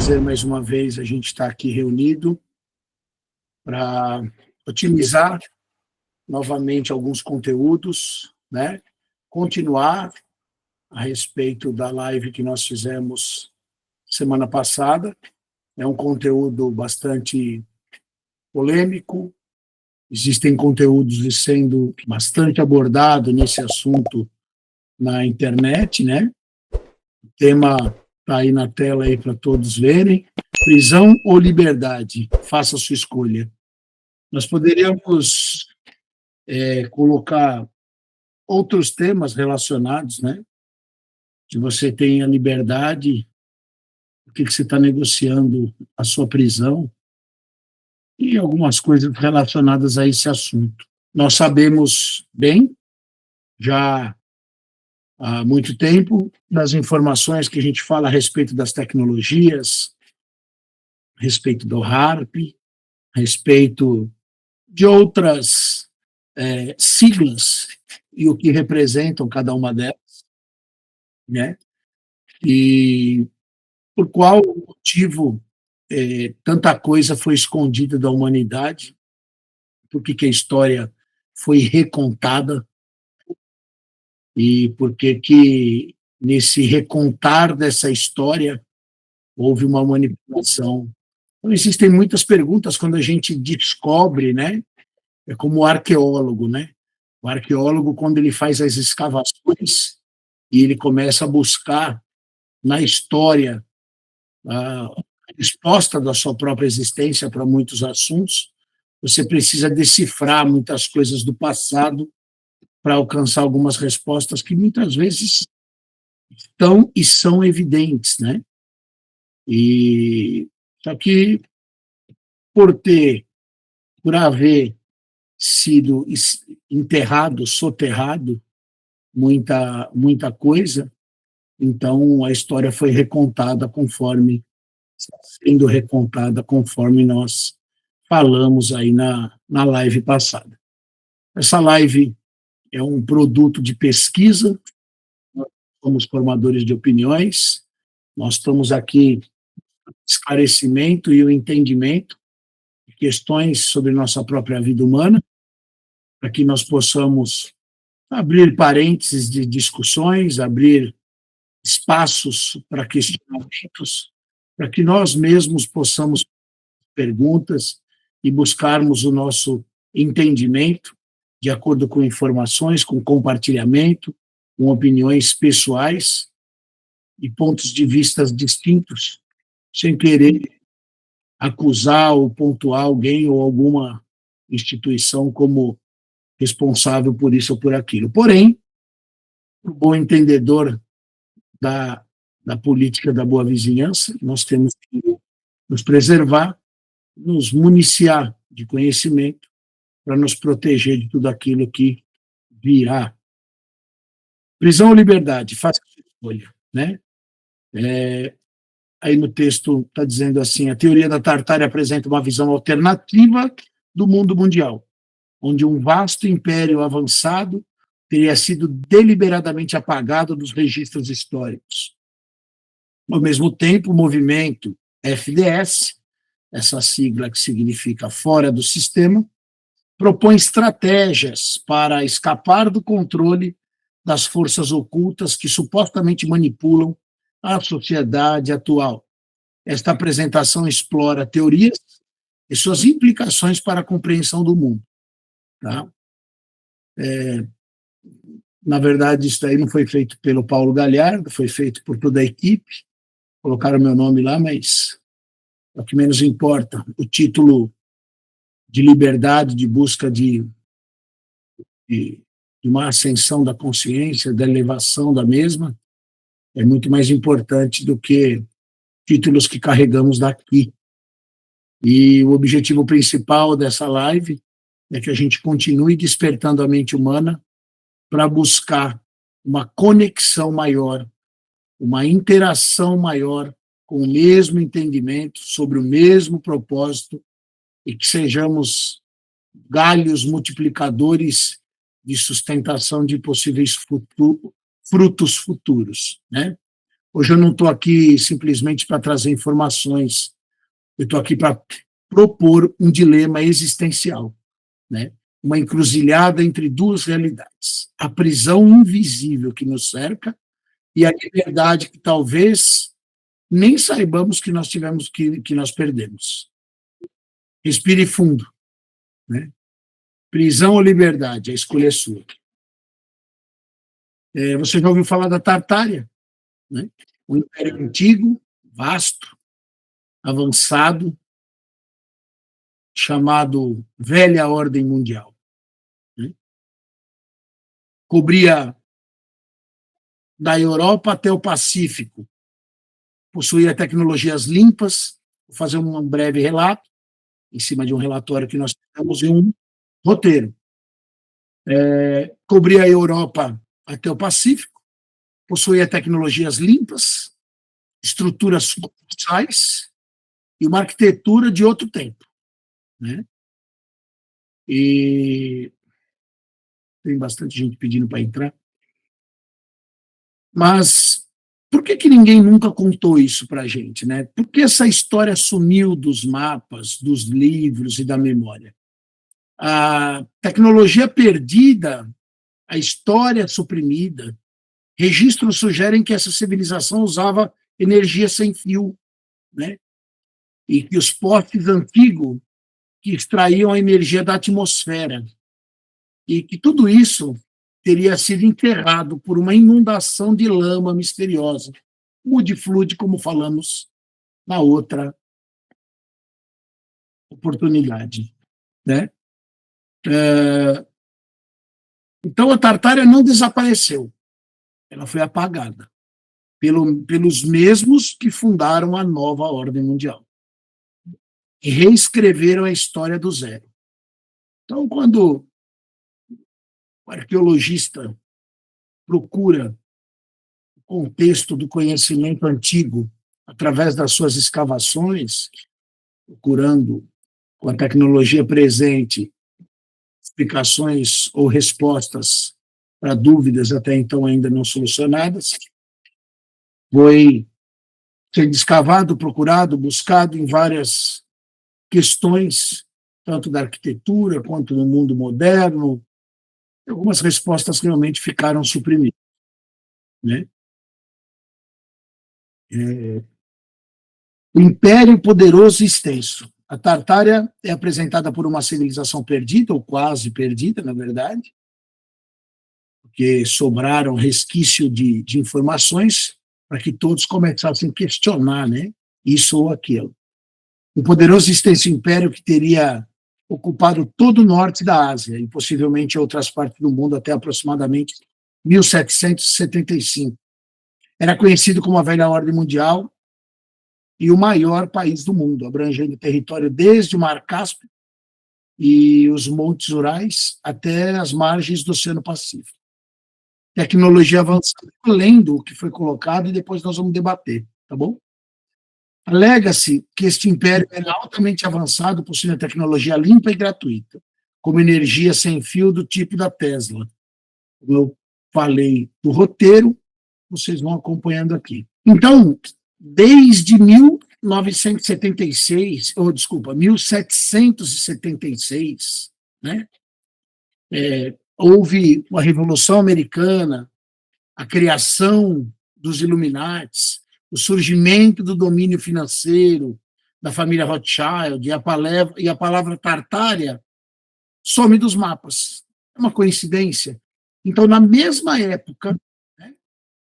prazer, mais uma vez, a gente estar aqui reunido para otimizar novamente alguns conteúdos, né? Continuar a respeito da live que nós fizemos semana passada. É um conteúdo bastante polêmico, existem conteúdos sendo bastante abordados nesse assunto na internet, né? O tema está aí na tela aí para todos verem. Prisão ou liberdade? Faça a sua escolha. Nós poderíamos colocar outros temas relacionados, né? Que você tem a liberdade, por que você está negociando a sua prisão e algumas coisas relacionadas a esse assunto. Nós sabemos bem, já há muito tempo, das informações que a gente fala a respeito das tecnologias, a respeito do HARP, a respeito de outras siglas e o que representam cada uma delas, né? E por qual motivo tanta coisa foi escondida da humanidade, por que a história foi recontada e por que nesse recontar dessa história houve uma manipulação. Então, existem muitas perguntas quando a gente descobre, né? É como o arqueólogo, né? O arqueólogo, quando ele faz as escavações e ele começa a buscar na história a resposta da sua própria existência para muitos assuntos, você precisa decifrar muitas coisas do passado para alcançar algumas respostas que muitas vezes estão e são evidentes, né? E só que por haver sido enterrado, soterrado, muita coisa, então a história foi recontada sendo recontada conforme nós falamos aí na live passada. Essa live é um produto de pesquisa, nós somos formadores de opiniões, nós estamos aqui esclarecimento e o entendimento de questões sobre nossa própria vida humana, para que nós possamos abrir parênteses de discussões, abrir espaços para questionamentos, para que nós mesmos possamos perguntas e buscarmos o nosso entendimento de acordo com informações, com compartilhamento, com opiniões pessoais e pontos de vista distintos, sem querer acusar ou pontuar alguém ou alguma instituição como responsável por isso ou por aquilo. Porém, o bom entendedor da política da boa vizinhança, nós temos que nos preservar, nos municiar de conhecimento para nos proteger de tudo aquilo que virá. Prisão ou liberdade? Faça a sua escolha, né? Aí no texto está dizendo assim, a teoria da Tartária apresenta uma visão alternativa do mundo mundial, onde um vasto império avançado teria sido deliberadamente apagado dos registros históricos. Ao mesmo tempo, o movimento FDS, essa sigla que significa fora do sistema, propõe estratégias para escapar do controle das forças ocultas que supostamente manipulam a sociedade atual. Esta apresentação explora teorias e suas implicações para a compreensão do mundo. Tá? Na verdade, isso daí não foi feito pelo Paulo Galhardo, foi feito por toda a equipe, colocaram meu nome lá, mas é o que menos importa. O título de liberdade, de busca de uma ascensão da consciência, da elevação da mesma, é muito mais importante do que títulos que carregamos daqui. E o objetivo principal dessa live é que a gente continue despertando a mente humana para buscar uma conexão maior, uma interação maior com o mesmo entendimento, sobre o mesmo propósito, e que sejamos galhos multiplicadores de sustentação de possíveis frutos futuros, né? Hoje eu não estou aqui simplesmente para trazer informações, eu estou aqui para propor um dilema existencial, né? Uma encruzilhada entre duas realidades: a prisão invisível que nos cerca e a liberdade que talvez nem saibamos que nós tivemos que nós perdemos. Respire fundo, né? Prisão ou liberdade, a escolha é sua. Você já ouviu falar da Tartária, né? Um império antigo, vasto, avançado, chamado Velha Ordem Mundial, né? Cobria da Europa até o Pacífico, possuía tecnologias limpas. Vou fazer um breve relato, em cima de um relatório que nós temos em um roteiro. Cobria a Europa até o Pacífico, possuía tecnologias limpas, estruturas colossais e uma arquitetura de outro tempo, né? E tem bastante gente pedindo para entrar. Mas por que ninguém nunca contou isso para a gente, né? Por que essa história sumiu dos mapas, dos livros e da memória? A tecnologia perdida, a história suprimida, registros sugerem que essa civilização usava energia sem fio, né? E que os postes antigos que extraíam a energia da atmosfera, e que tudo isso teria sido enterrado por uma inundação de lama misteriosa, mudiflude, como falamos na outra oportunidade, né? Então, a Tartária não desapareceu, ela foi apagada pelos mesmos que fundaram a nova ordem mundial e reescreveram a história do zero. Então, quando o arqueologista procura o contexto do conhecimento antigo através das suas escavações, procurando com a tecnologia presente explicações ou respostas para dúvidas até então ainda não solucionadas, foi sendo escavado, procurado, buscado em várias questões, tanto da arquitetura quanto no mundo moderno. Algumas respostas realmente ficaram suprimidas, né? O império poderoso e extenso. A Tartária é apresentada por uma civilização perdida, ou quase perdida, na verdade, porque sobraram resquício de informações para que todos começassem a questionar, né? Isso ou aquilo. Um poderoso e extenso império que teria ocupado todo o norte da Ásia e possivelmente outras partes do mundo até aproximadamente 1775. Era conhecido como a Velha Ordem Mundial e o maior país do mundo, abrangendo território desde o Mar Cáspio e os Montes Urais até as margens do Oceano Pacífico. Tecnologia avançada, além do que foi colocado, e depois nós vamos debater, tá bom? Alega-se que este império era altamente avançado, possuindo tecnologia limpa e gratuita, como energia sem fio do tipo da Tesla. Como eu falei do roteiro, vocês vão acompanhando aqui. Então, desde 1976, ou desculpa, 1776, né? Houve uma Revolução Americana, a criação dos Illuminates, o surgimento do domínio financeiro da família Rothschild e a palavra Tartária some dos mapas. É uma coincidência. Então, na mesma época, né,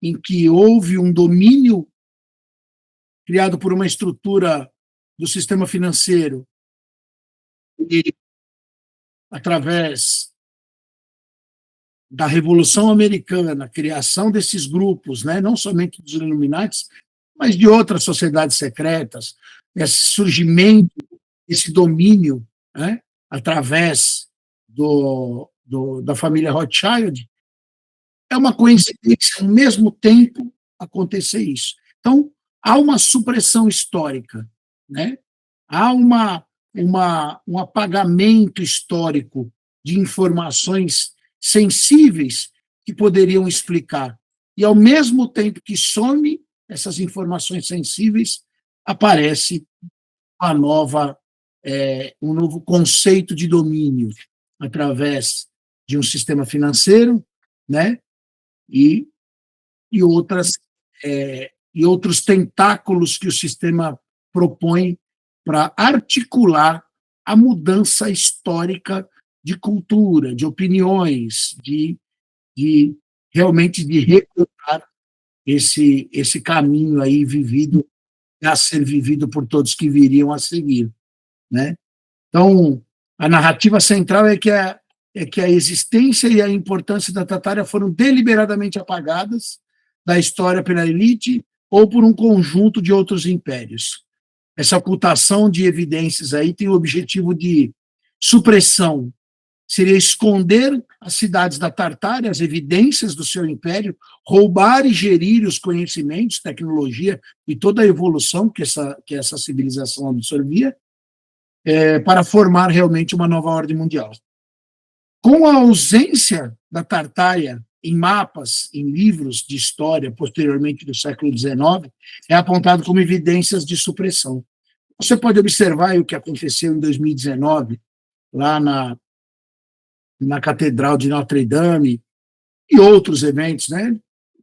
em que houve um domínio criado por uma estrutura do sistema financeiro e através da Revolução Americana, a criação desses grupos, né, não somente dos Illuminates, mas de outras sociedades secretas, esse surgimento, esse domínio, né, através da família Rothschild, é uma coincidência, ao mesmo tempo, acontecer isso. Então, há uma supressão histórica, né? Há um apagamento histórico de informações sensíveis que poderiam explicar. E, ao mesmo tempo que some, essas informações sensíveis, aparece um novo conceito de domínio através de um sistema financeiro, né? E, e outras e outros tentáculos que o sistema propõe para articular a mudança histórica de cultura, de opiniões, de realmente de recuperar esse caminho aí vivido, a ser vivido por todos que viriam a seguir, né? Então, a narrativa central é que a existência e a importância da Tatária foram deliberadamente apagadas da história pela elite ou por um conjunto de outros impérios. Essa ocultação de evidências aí tem o objetivo de supressão, seria esconder as cidades da Tartária, as evidências do seu império, roubar e gerir os conhecimentos, tecnologia e toda a evolução que essa civilização absorvia, para formar realmente uma nova ordem mundial. Com a ausência da Tartária em mapas, em livros de história, posteriormente do século XIX, é apontado como evidências de supressão. Você pode observar o que aconteceu em 2019, lá na Catedral de Notre Dame, e outros eventos, né?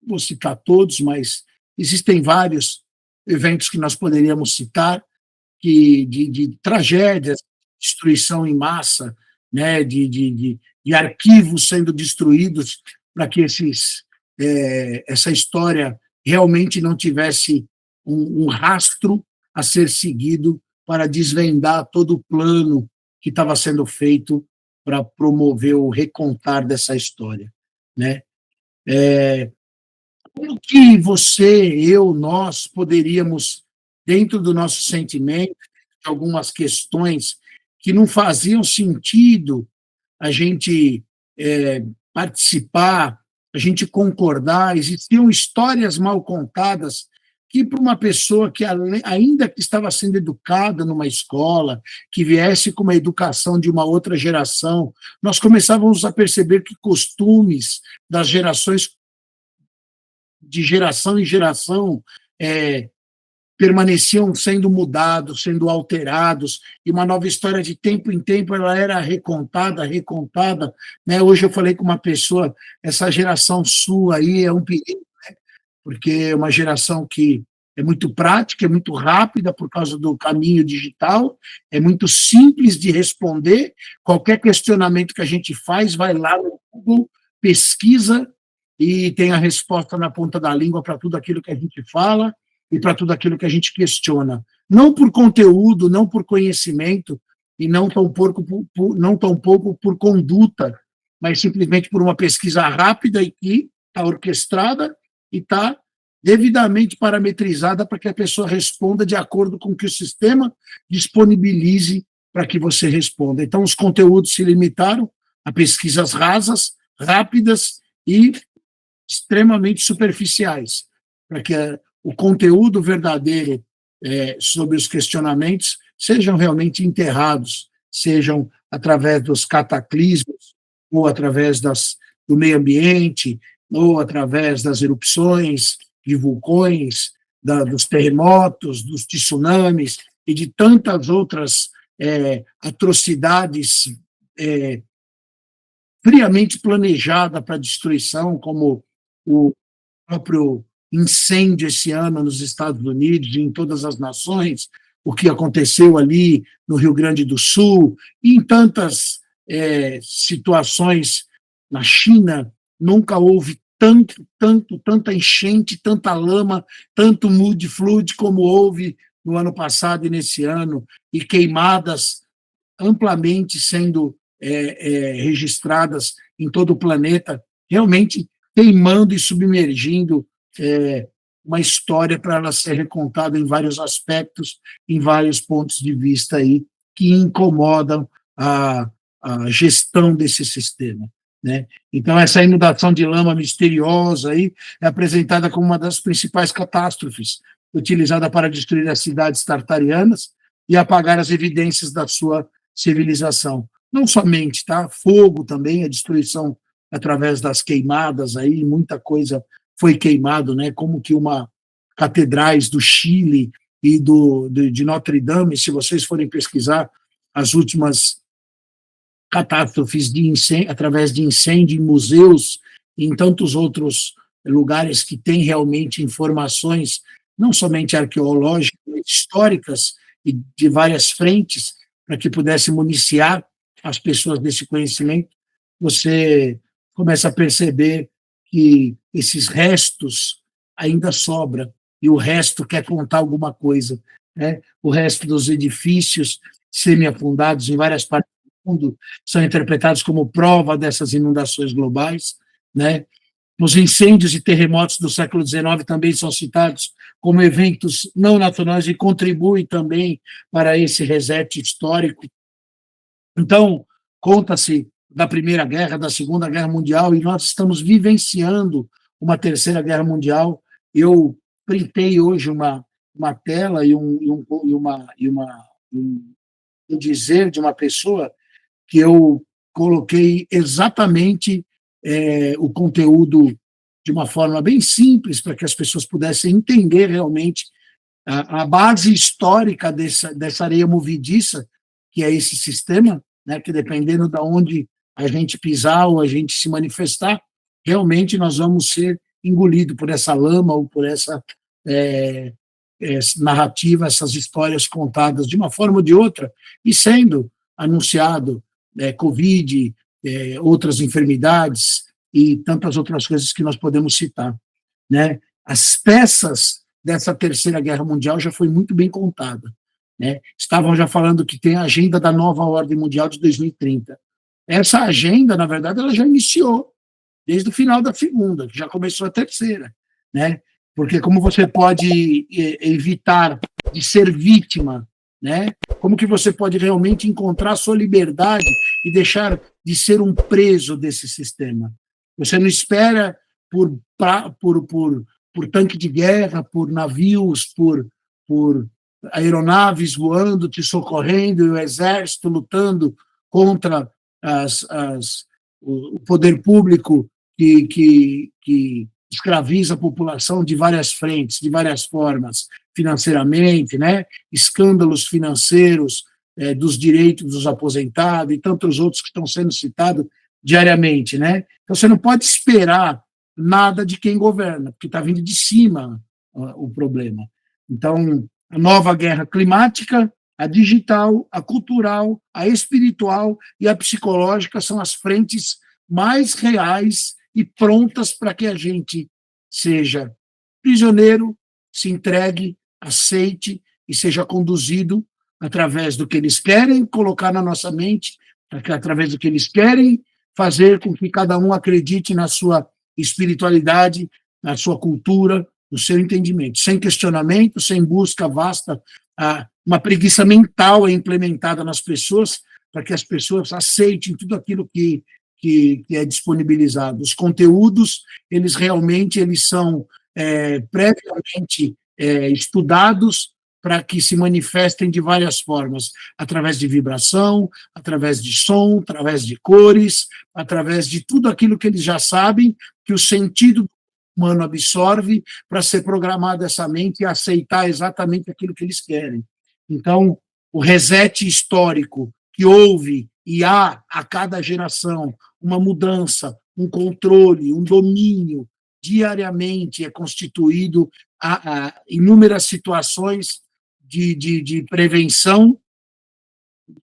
Vou citar todos, mas existem vários eventos que nós poderíamos citar, de tragédias, destruição em massa, né? De arquivos sendo destruídos para que essa história realmente não tivesse um rastro a ser seguido para desvendar todo o plano que estava sendo feito para promover o recontar dessa história, né? Como que você, eu, nós poderíamos, dentro do nosso sentimento, de algumas questões que não faziam sentido a gente participar, a gente concordar, existiam histórias mal contadas que para uma pessoa que ainda que estava sendo educada numa escola, que viesse com uma educação de uma outra geração, nós começávamos a perceber que costumes das gerações, de geração em geração, permaneciam sendo mudados, sendo alterados, e uma nova história de tempo em tempo ela era recontada, né? Hoje eu falei com uma pessoa, essa geração sua aí é um perigo, porque é uma geração que é muito prática, é muito rápida por causa do caminho digital, é muito simples de responder, qualquer questionamento que a gente faz, vai lá no Google, pesquisa e tem a resposta na ponta da língua para tudo aquilo que a gente fala e para tudo aquilo que a gente questiona. Não por conteúdo, não por conhecimento, e não tão pouco por conduta, mas simplesmente por uma pesquisa rápida e que está orquestrada e está devidamente parametrizada para que a pessoa responda de acordo com o que o sistema disponibilize para que você responda. Então, os conteúdos se limitaram a pesquisas rasas, rápidas e extremamente superficiais, para que o conteúdo verdadeiro sobre os questionamentos sejam realmente enterrados, sejam através dos cataclismos, ou através do meio ambiente, ou através das erupções de vulcões, dos terremotos, dos tsunamis e de tantas outras atrocidades friamente planejadas para destruição, como o próprio incêndio esse ano nos Estados Unidos e em todas as nações, o que aconteceu ali no Rio Grande do Sul, e em tantas situações na China, nunca houve tanta enchente, tanta lama, tanto mud flood como houve no ano passado e nesse ano, e queimadas amplamente sendo registradas em todo o planeta, realmente queimando e submergindo uma história para ela ser recontada em vários aspectos, em vários pontos de vista aí, que incomodam a gestão desse sistema, né? Então, essa inundação de lama misteriosa aí é apresentada como uma das principais catástrofes, utilizada para destruir as cidades tartarianas e apagar as evidências da sua civilização. Não somente, tá? Fogo também, a destruição através das queimadas aí, muita coisa foi queimado, né? Como que uma catedrais do Chile e de Notre Dame, se vocês forem pesquisar as últimas catástrofes de incêndio, através de incêndio em museus e em tantos outros lugares que têm realmente informações, não somente arqueológicas, mas históricas e de várias frentes, para que pudesse municiar as pessoas desse conhecimento, você começa a perceber que esses restos ainda sobram, e o resto quer contar alguma coisa, né? O resto dos edifícios semi-afundados em várias partes do mundo são interpretados como prova dessas inundações globais, né? Os incêndios e terremotos do século XIX também são citados como eventos não naturais e contribuem também para esse reset histórico. Então, conta-se da Primeira Guerra, da Segunda Guerra Mundial, e nós estamos vivenciando uma Terceira Guerra Mundial. Eu printei hoje uma tela um dizer de uma pessoa que eu coloquei exatamente o conteúdo de uma forma bem simples, para que as pessoas pudessem entender realmente a base histórica dessa areia movediça, que é esse sistema, né, que dependendo de onde a gente pisar ou a gente se manifestar, realmente nós vamos ser engolidos por essa lama ou por essa narrativa, essas histórias contadas de uma forma ou de outra, e sendo anunciado Covid, outras enfermidades e tantas outras coisas que nós podemos citar, né? As peças dessa Terceira Guerra Mundial já foi muito bem contada, né? Estavam já falando que tem a agenda da nova ordem mundial de 2030. Essa agenda, na verdade, ela já iniciou desde o final da segunda, que já começou a terceira, né? Porque como você pode evitar de ser vítima, né? Como que você pode realmente encontrar sua liberdade e deixar de ser um preso desse sistema? Você não espera por tanque de guerra, por navios, por aeronaves voando, te socorrendo, e o exército lutando contra o poder público que escraviza a população de várias frentes, de várias formas, financeiramente, né? Escândalos financeiros dos direitos dos aposentados e tantos outros que estão sendo citados diariamente, né? Então você não pode esperar nada de quem governa, porque está vindo de cima o problema. Então, a nova guerra climática, a digital, a cultural, a espiritual e a psicológica são as frentes mais reais e prontas para que a gente seja prisioneiro, se entregue, aceite e seja conduzido através do que eles querem colocar na nossa mente, através do que eles querem fazer com que cada um acredite na sua espiritualidade, na sua cultura, no seu entendimento. Sem questionamento, sem busca vasta, uma preguiça mental é implementada nas pessoas para que as pessoas aceitem tudo aquilo que é disponibilizado. Os conteúdos, eles são previamente estudados para que se manifestem de várias formas, através de vibração, através de som, através de cores, através de tudo aquilo que eles já sabem, que o sentido humano absorve para ser programado essa mente e aceitar exatamente aquilo que eles querem. Então, o reset histórico que houve e há a cada geração uma mudança, um controle, um domínio, diariamente é constituído a inúmeras situações de prevenção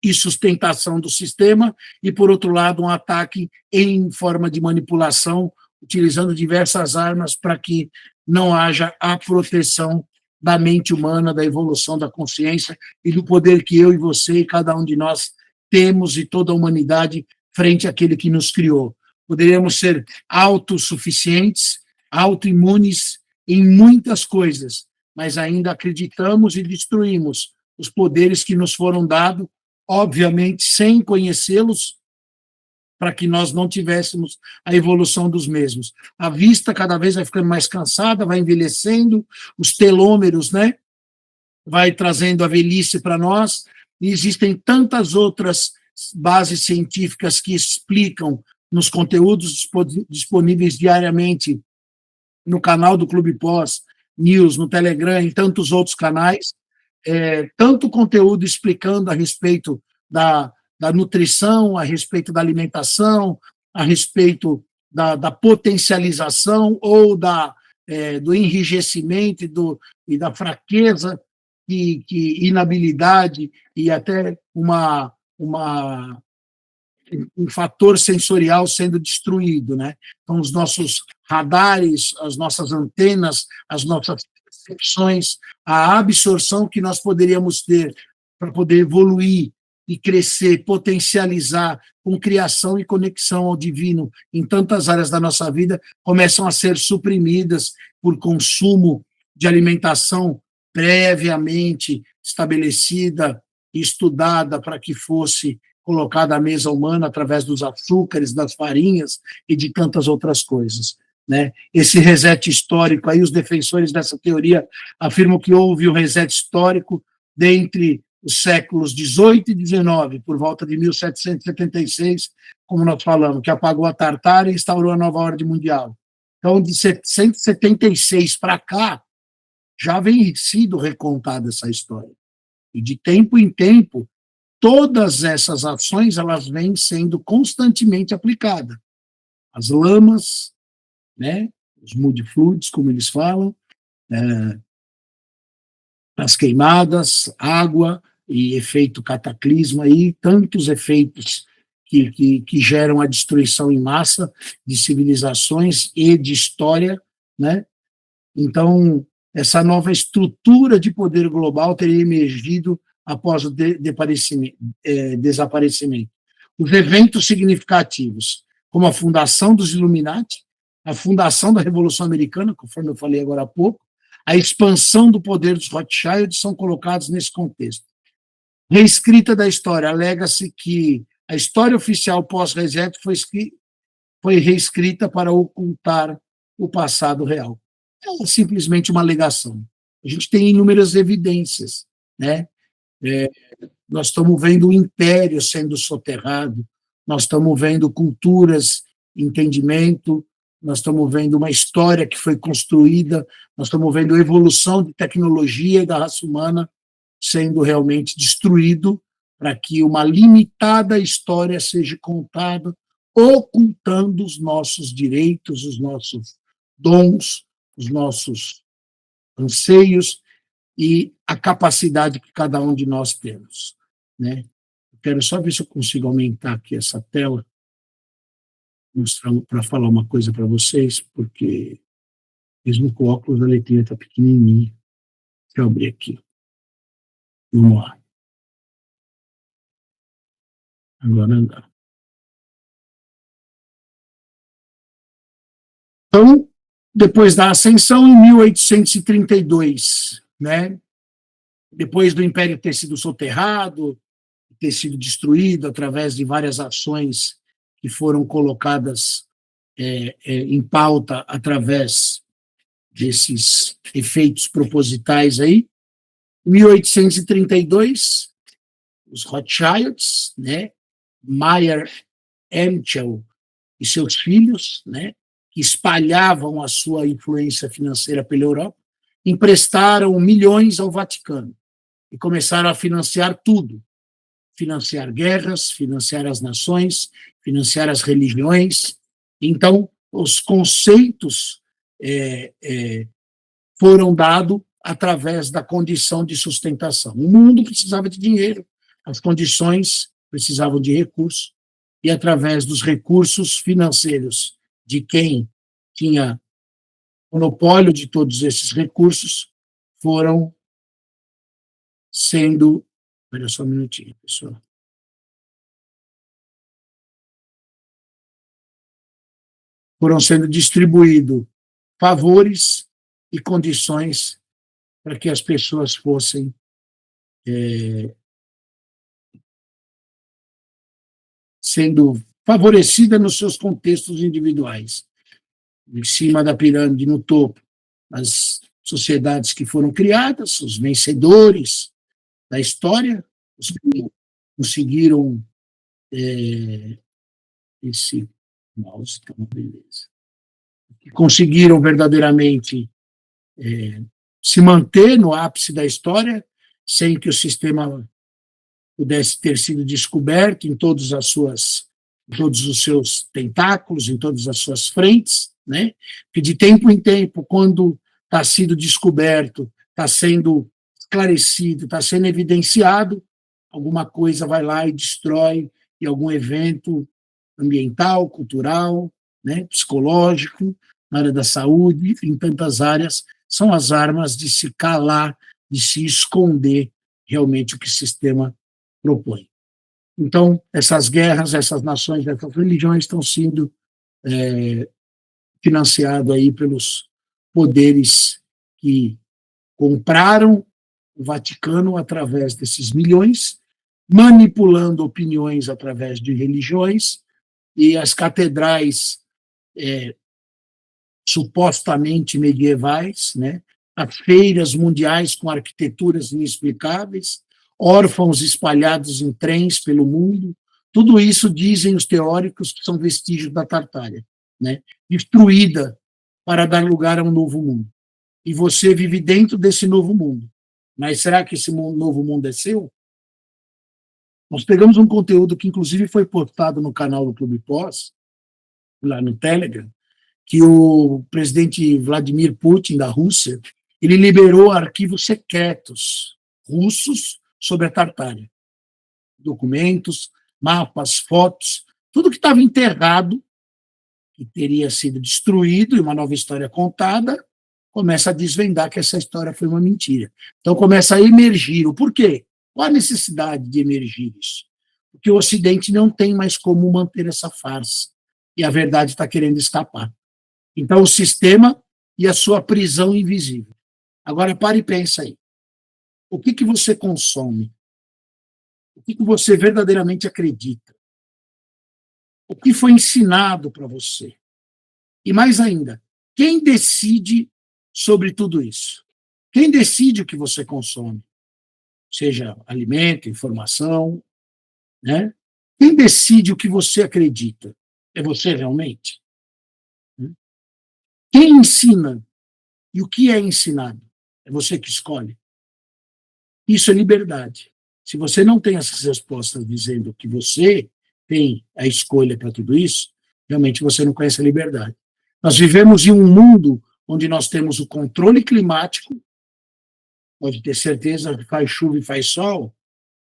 e sustentação do sistema, e, por outro lado, um ataque em forma de manipulação, utilizando diversas armas para que não haja a proteção da mente humana, da evolução da consciência e do poder que eu e você e cada um de nós temos e toda a humanidade frente àquele que nos criou. Poderíamos ser autossuficientes, autoimunes em muitas coisas, mas ainda acreditamos e destruímos os poderes que nos foram dados, obviamente sem conhecê-los, para que nós não tivéssemos a evolução dos mesmos. A vista cada vez vai ficando mais cansada, vai envelhecendo, os telômeros, né, vai trazendo a velhice para nós, e existem tantas outras bases científicas que explicam nos conteúdos disponíveis diariamente no canal do Clube Pós, News, no Telegram, em tantos outros canais, tanto conteúdo explicando a respeito da nutrição, a respeito da alimentação, a respeito da potencialização ou do enrijecimento e da fraqueza, inabilidade e até um fator sensorial sendo destruído, né? Então, os nossos radares, as nossas antenas, as nossas percepções, a absorção que nós poderíamos ter para poder evoluir e crescer, potencializar com criação e conexão ao divino em tantas áreas da nossa vida, começam a ser suprimidas por consumo de alimentação previamente estabelecida e estudada para que fosse colocada à mesa humana através dos açúcares, das farinhas e de tantas outras coisas, né? Esse reset histórico, aí os defensores dessa teoria afirmam que houve um reset histórico dentre os séculos XVIII e XIX, por volta de 1776, como nós falamos, que apagou a Tartária e instaurou a nova ordem mundial. Então, de 176 para cá, já vem sido recontada essa história. E de tempo em tempo, todas essas ações elas vêm sendo constantemente aplicadas. As lamas, né, os mudfluids, como eles falam, as queimadas, água e efeito cataclisma, aí, tantos efeitos que geram a destruição em massa de civilizações e de história, né? Então, essa nova estrutura de poder global teria emergido após o desaparecimento. Os eventos significativos, como a fundação dos Illuminati, a fundação da Revolução Americana, conforme eu falei agora há pouco, a expansão do poder dos Rothschild são colocados nesse contexto. Reescrita da história, alega-se que a história oficial pós-reset foi reescrita para ocultar o passado real. É simplesmente uma alegação. A gente tem inúmeras evidências, né? Nós estamos vendo o império sendo soterrado, nós estamos vendo culturas, entendimento, nós estamos vendo uma história que foi construída, nós estamos vendo a evolução de tecnologia e da raça humana sendo realmente destruído para que uma limitada história seja contada, ocultando os nossos direitos, os nossos dons, os nossos anseios e a capacidade que cada um de nós temos, né? Eu quero só ver se eu consigo aumentar aqui essa tela, para falar uma coisa para vocês, porque mesmo com o óculos a letrinha está pequenininha. Deixa eu abrir aqui. Vamos lá. Agora dá. Então, depois da ascensão, em 1832, né? Depois do Império ter sido soterrado, ter sido destruído através de várias ações que foram colocadas em pauta através desses efeitos propositais aí. Em 1832, os Rothschilds, né, Mayer Amschel e seus filhos, né, que espalhavam a sua influência financeira pela Europa, emprestaram milhões ao Vaticano e começaram a financiar tudo, financiar guerras, financiar as nações, financiar as religiões. Então, os conceitos foram dados através da condição de sustentação. O mundo precisava de dinheiro, as condições precisavam de recursos, e através dos recursos financeiros de quem tinha monopólio de todos esses recursos, foram sendo... Espera só um minutinho, pessoal. Foram sendo distribuídos favores e condições para que as pessoas fossem sendo favorecidas nos seus contextos individuais. Em cima da pirâmide, no topo, as sociedades que foram criadas, os vencedores da história, os que conseguiram esse mouse, tá uma beleza, que conseguiram verdadeiramente se manter no ápice da história, sem que o sistema pudesse ter sido descoberto em todos os seus tentáculos, em todas as suas frentes, né? Que de tempo em tempo, quando está sendo descoberto, está sendo esclarecido, está sendo evidenciado, alguma coisa vai lá e destrói, e algum evento ambiental, cultural, né, psicológico, na área da saúde, em tantas áreas, são as armas de se calar, de se esconder realmente o que o sistema propõe. Então, essas guerras, essas nações, essas religiões estão sendo financiadas aí pelos poderes que compraram o Vaticano através desses milhões, manipulando opiniões através de religiões, e as catedrais supostamente medievais, né? As feiras mundiais com arquiteturas inexplicáveis, órfãos espalhados em trens pelo mundo, tudo isso dizem os teóricos que são vestígios da Tartária, né? Destruída para dar lugar a um novo mundo. E você vive dentro desse novo mundo. Mas será que esse novo mundo é seu? Nós pegamos um conteúdo que, inclusive, foi postado no canal do Clube Pós, lá no Telegram, que o presidente Vladimir Putin, da Rússia, ele liberou arquivos secretos russos sobre a Tartária. Documentos, mapas, fotos, tudo que estava enterrado, que teria sido destruído e uma nova história contada, começa a desvendar que essa história foi uma mentira. Então começa a emergir. O porquê? Qual a necessidade de emergir isso? Porque o Ocidente não tem mais como manter essa farsa. E a verdade está querendo escapar. Então, o sistema e a sua prisão invisível. Agora, pare e pensa aí. O que você consome? O que você verdadeiramente acredita? O que foi ensinado para você? E mais ainda, quem decide sobre tudo isso? Quem decide o que você consome? Seja alimento, informação, né? Quem decide o que você acredita? É você realmente? Quem ensina e o que é ensinado? É você que escolhe. Isso é liberdade. Se você não tem essas respostas dizendo que você tem a escolha para tudo isso, realmente você não conhece a liberdade. Nós vivemos em um mundo onde nós temos o controle climático, pode ter certeza que faz chuva e faz sol,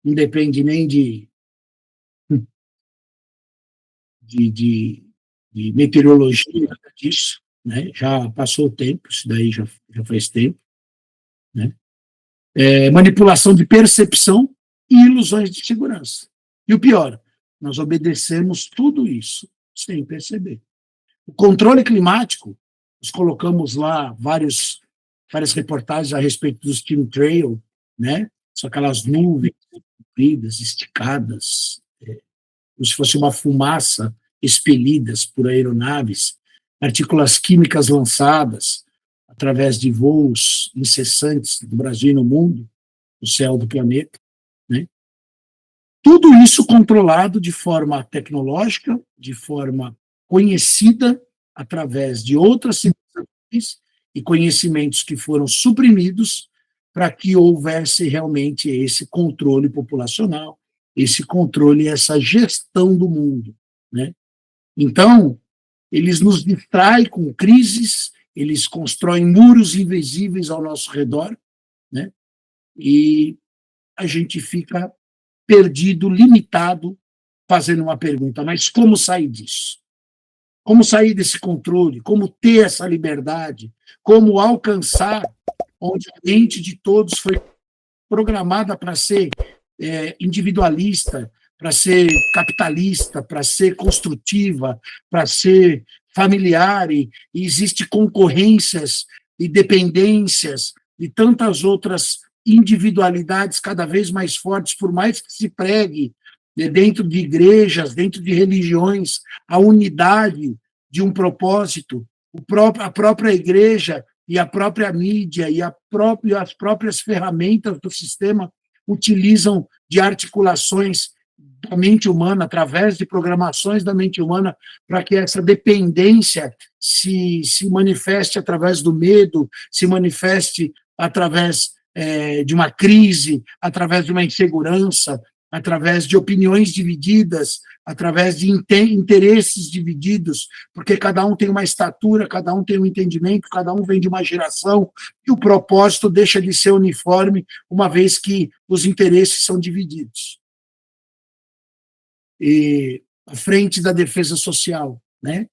não depende nem de meteorologia, nada disso, né? Já passou o tempo, isso daí já faz tempo, né? Manipulação de percepção e ilusões de segurança. E o pior, nós obedecemos tudo isso sem perceber. O controle climático, nós colocamos lá várias reportagens a respeito do chemtrail, né? São aquelas nuvens compridas, esticadas, como se fosse uma fumaça expelidas por aeronaves, partículas químicas lançadas através de voos incessantes do Brasil e no mundo, no céu do planeta, né? Tudo isso controlado de forma tecnológica, de forma conhecida, através de outras civilizações e conhecimentos que foram suprimidos para que houvesse realmente esse controle populacional, esse controle, essa gestão do mundo, né? Então, eles nos distraem com crises, eles constroem muros invisíveis ao nosso redor, né? E a gente fica perdido, limitado, fazendo uma pergunta, mas como sair disso? Como sair desse controle? Como ter essa liberdade? Como alcançar onde a mente de todos foi programada para ser individualista, para ser capitalista, para ser construtiva, para ser familiar, e existe concorrências e dependências e tantas outras individualidades cada vez mais fortes, por mais que se pregue dentro de igrejas, dentro de religiões, a unidade de um propósito, a própria igreja e a própria mídia e as próprias ferramentas do sistema utilizam de articulações da mente humana, através de programações da mente humana, para que essa dependência se manifeste através do medo, se manifeste através de uma crise, através de uma insegurança, através de opiniões divididas, através de interesses divididos, porque cada um tem uma estatura, cada um tem um entendimento, cada um vem de uma geração, e o propósito deixa de ser uniforme, uma vez que os interesses são divididos. E à frente da defesa social, né?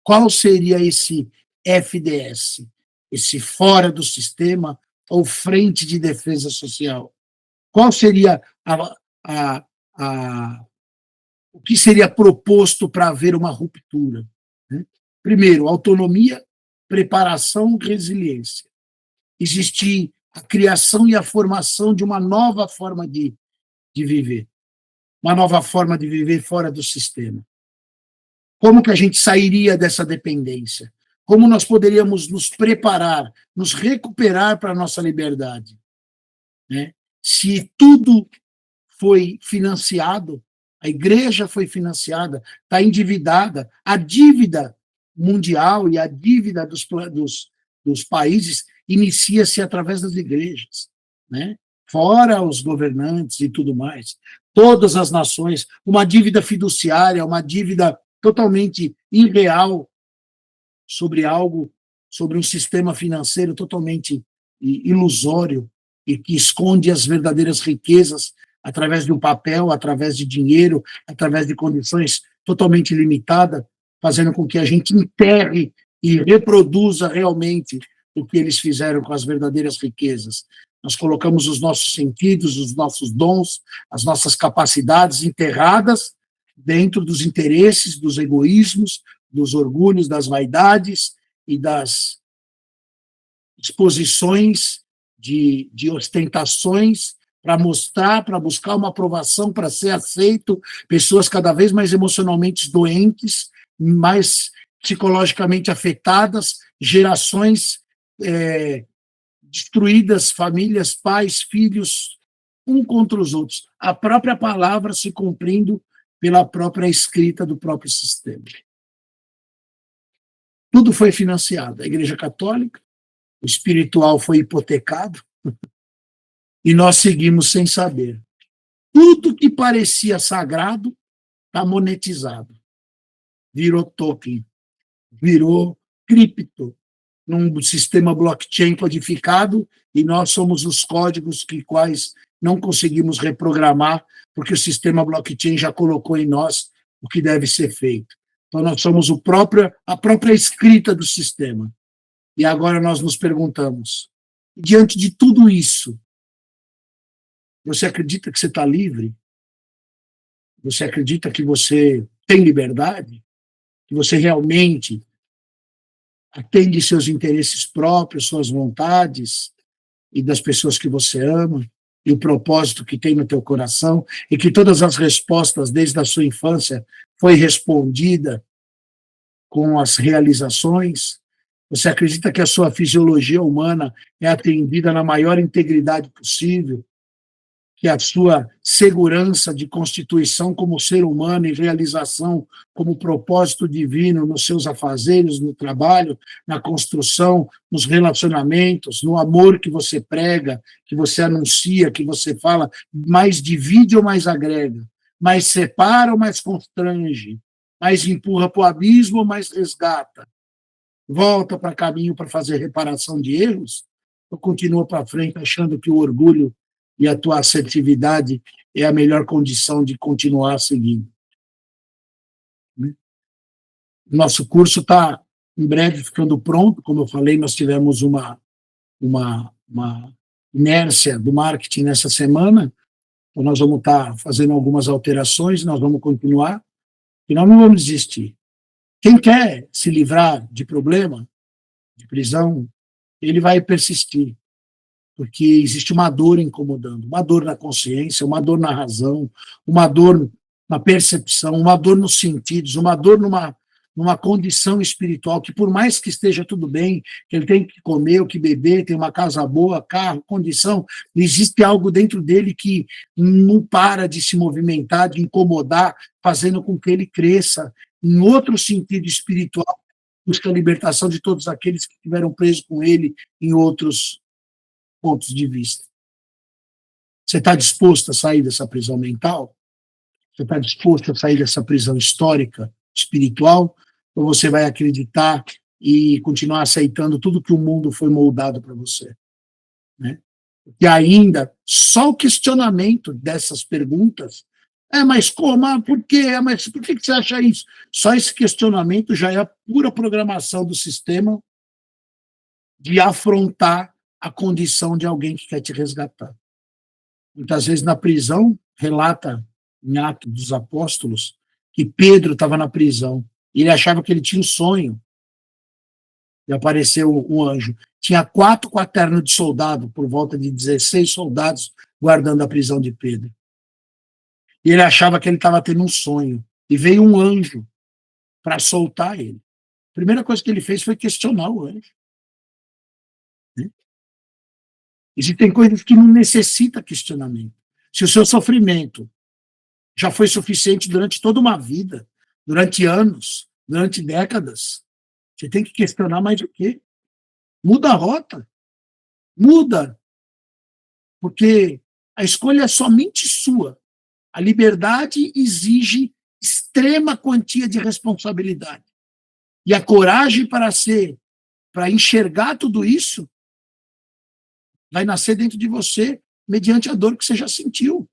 Qual seria esse FDS? Esse fora do sistema ou frente de defesa social? Qual seria o que seria proposto para haver uma ruptura? Né? Primeiro, autonomia, preparação, resiliência. Existir a criação e a formação de uma nova forma de viver. Uma nova forma de viver fora do sistema. Como que a gente sairia dessa dependência? Como nós poderíamos nos preparar, nos recuperar para a nossa liberdade? Né? Se tudo foi financiado, a igreja foi financiada, está endividada, a dívida mundial e a dívida dos países inicia-se através das igrejas, né? Fora os governantes e tudo mais. Todas as nações, uma dívida fiduciária, uma dívida totalmente irreal sobre algo, sobre um sistema financeiro totalmente ilusório e que esconde as verdadeiras riquezas através de um papel, através de dinheiro, através de condições totalmente limitadas, fazendo com que a gente enterre e reproduza realmente o que eles fizeram com as verdadeiras riquezas. Nós colocamos os nossos sentidos, os nossos dons, as nossas capacidades enterradas dentro dos interesses, dos egoísmos, dos orgulhos, das vaidades e das exposições de ostentações para mostrar, para buscar uma aprovação, para ser aceito, pessoas cada vez mais emocionalmente doentes, mais psicologicamente afetadas, gerações destruídas, famílias, pais, filhos, um contra os outros. A própria palavra se cumprindo pela própria escrita do próprio sistema. Tudo foi financiado. A Igreja Católica, o espiritual foi hipotecado, e nós seguimos sem saber. Tudo que parecia sagrado está monetizado. Virou token, virou cripto, num sistema blockchain codificado, e nós somos os códigos que quais não conseguimos reprogramar, porque o sistema blockchain já colocou em nós o que deve ser feito. Então, nós somos a própria escrita do sistema. E agora nós nos perguntamos, diante de tudo isso, você acredita que você está livre? Você acredita que você tem liberdade? Que você realmente atende seus interesses próprios, suas vontades e das pessoas que você ama, e o propósito que tem no teu coração, e que todas as respostas desde a sua infância foi respondida com as realizações? Você acredita que a sua fisiologia humana é atendida na maior integridade possível? Que a sua segurança de constituição como ser humano e realização como propósito divino nos seus afazeres, no trabalho, na construção, nos relacionamentos, no amor que você prega, que você anuncia, que você fala, mais divide ou mais agrega, mais separa ou mais constrange, mais empurra para o abismo ou mais resgata, volta para caminho para fazer reparação de erros, ou continua para frente achando que o orgulho e a tua assertividade é a melhor condição de continuar seguindo? Nosso curso está, em breve, ficando pronto. Como eu falei, nós tivemos uma inércia do marketing nessa semana, então nós vamos estar fazendo algumas alterações, nós vamos continuar, e nós não vamos desistir. Quem quer se livrar de problema, de prisão, ele vai persistir, porque existe uma dor incomodando, uma dor na consciência, uma dor na razão, uma dor na percepção, uma dor nos sentidos, uma dor numa condição espiritual que, por mais que esteja tudo bem, que ele tem que comer, o que beber, tem uma casa boa, carro, condição, existe algo dentro dele que não para de se movimentar, de incomodar, fazendo com que ele cresça em outro sentido espiritual, busca a libertação de todos aqueles que estiveram presos com ele em outros pontos de vista. Você está disposto a sair dessa prisão mental? Você está disposto a sair dessa prisão histórica, espiritual? Ou você vai acreditar e continuar aceitando tudo que o mundo foi moldado para você? Né? E ainda, só o questionamento dessas perguntas, mas como? Por quê? Mas por que você acha isso? Só esse questionamento já é a pura programação do sistema de afrontar a condição de alguém que quer te resgatar. Muitas vezes na prisão, relata em Atos dos Apóstolos, que Pedro estava na prisão, e ele achava que ele tinha um sonho, e apareceu um anjo. Tinha 4 quaternos de soldado, por volta de 16 soldados, guardando a prisão de Pedro. E ele achava que ele estava tendo um sonho, e veio um anjo para soltar ele. A primeira coisa que ele fez foi questionar o anjo. Existem coisas que não necessitam questionamento. Se o seu sofrimento já foi suficiente durante toda uma vida, durante anos, durante décadas, você tem que questionar mais o quê? Muda a rota. Muda. Porque a escolha é somente sua. A liberdade exige extrema quantia de responsabilidade. E a coragem para enxergar tudo isso, vai nascer dentro de você mediante a dor que você já sentiu.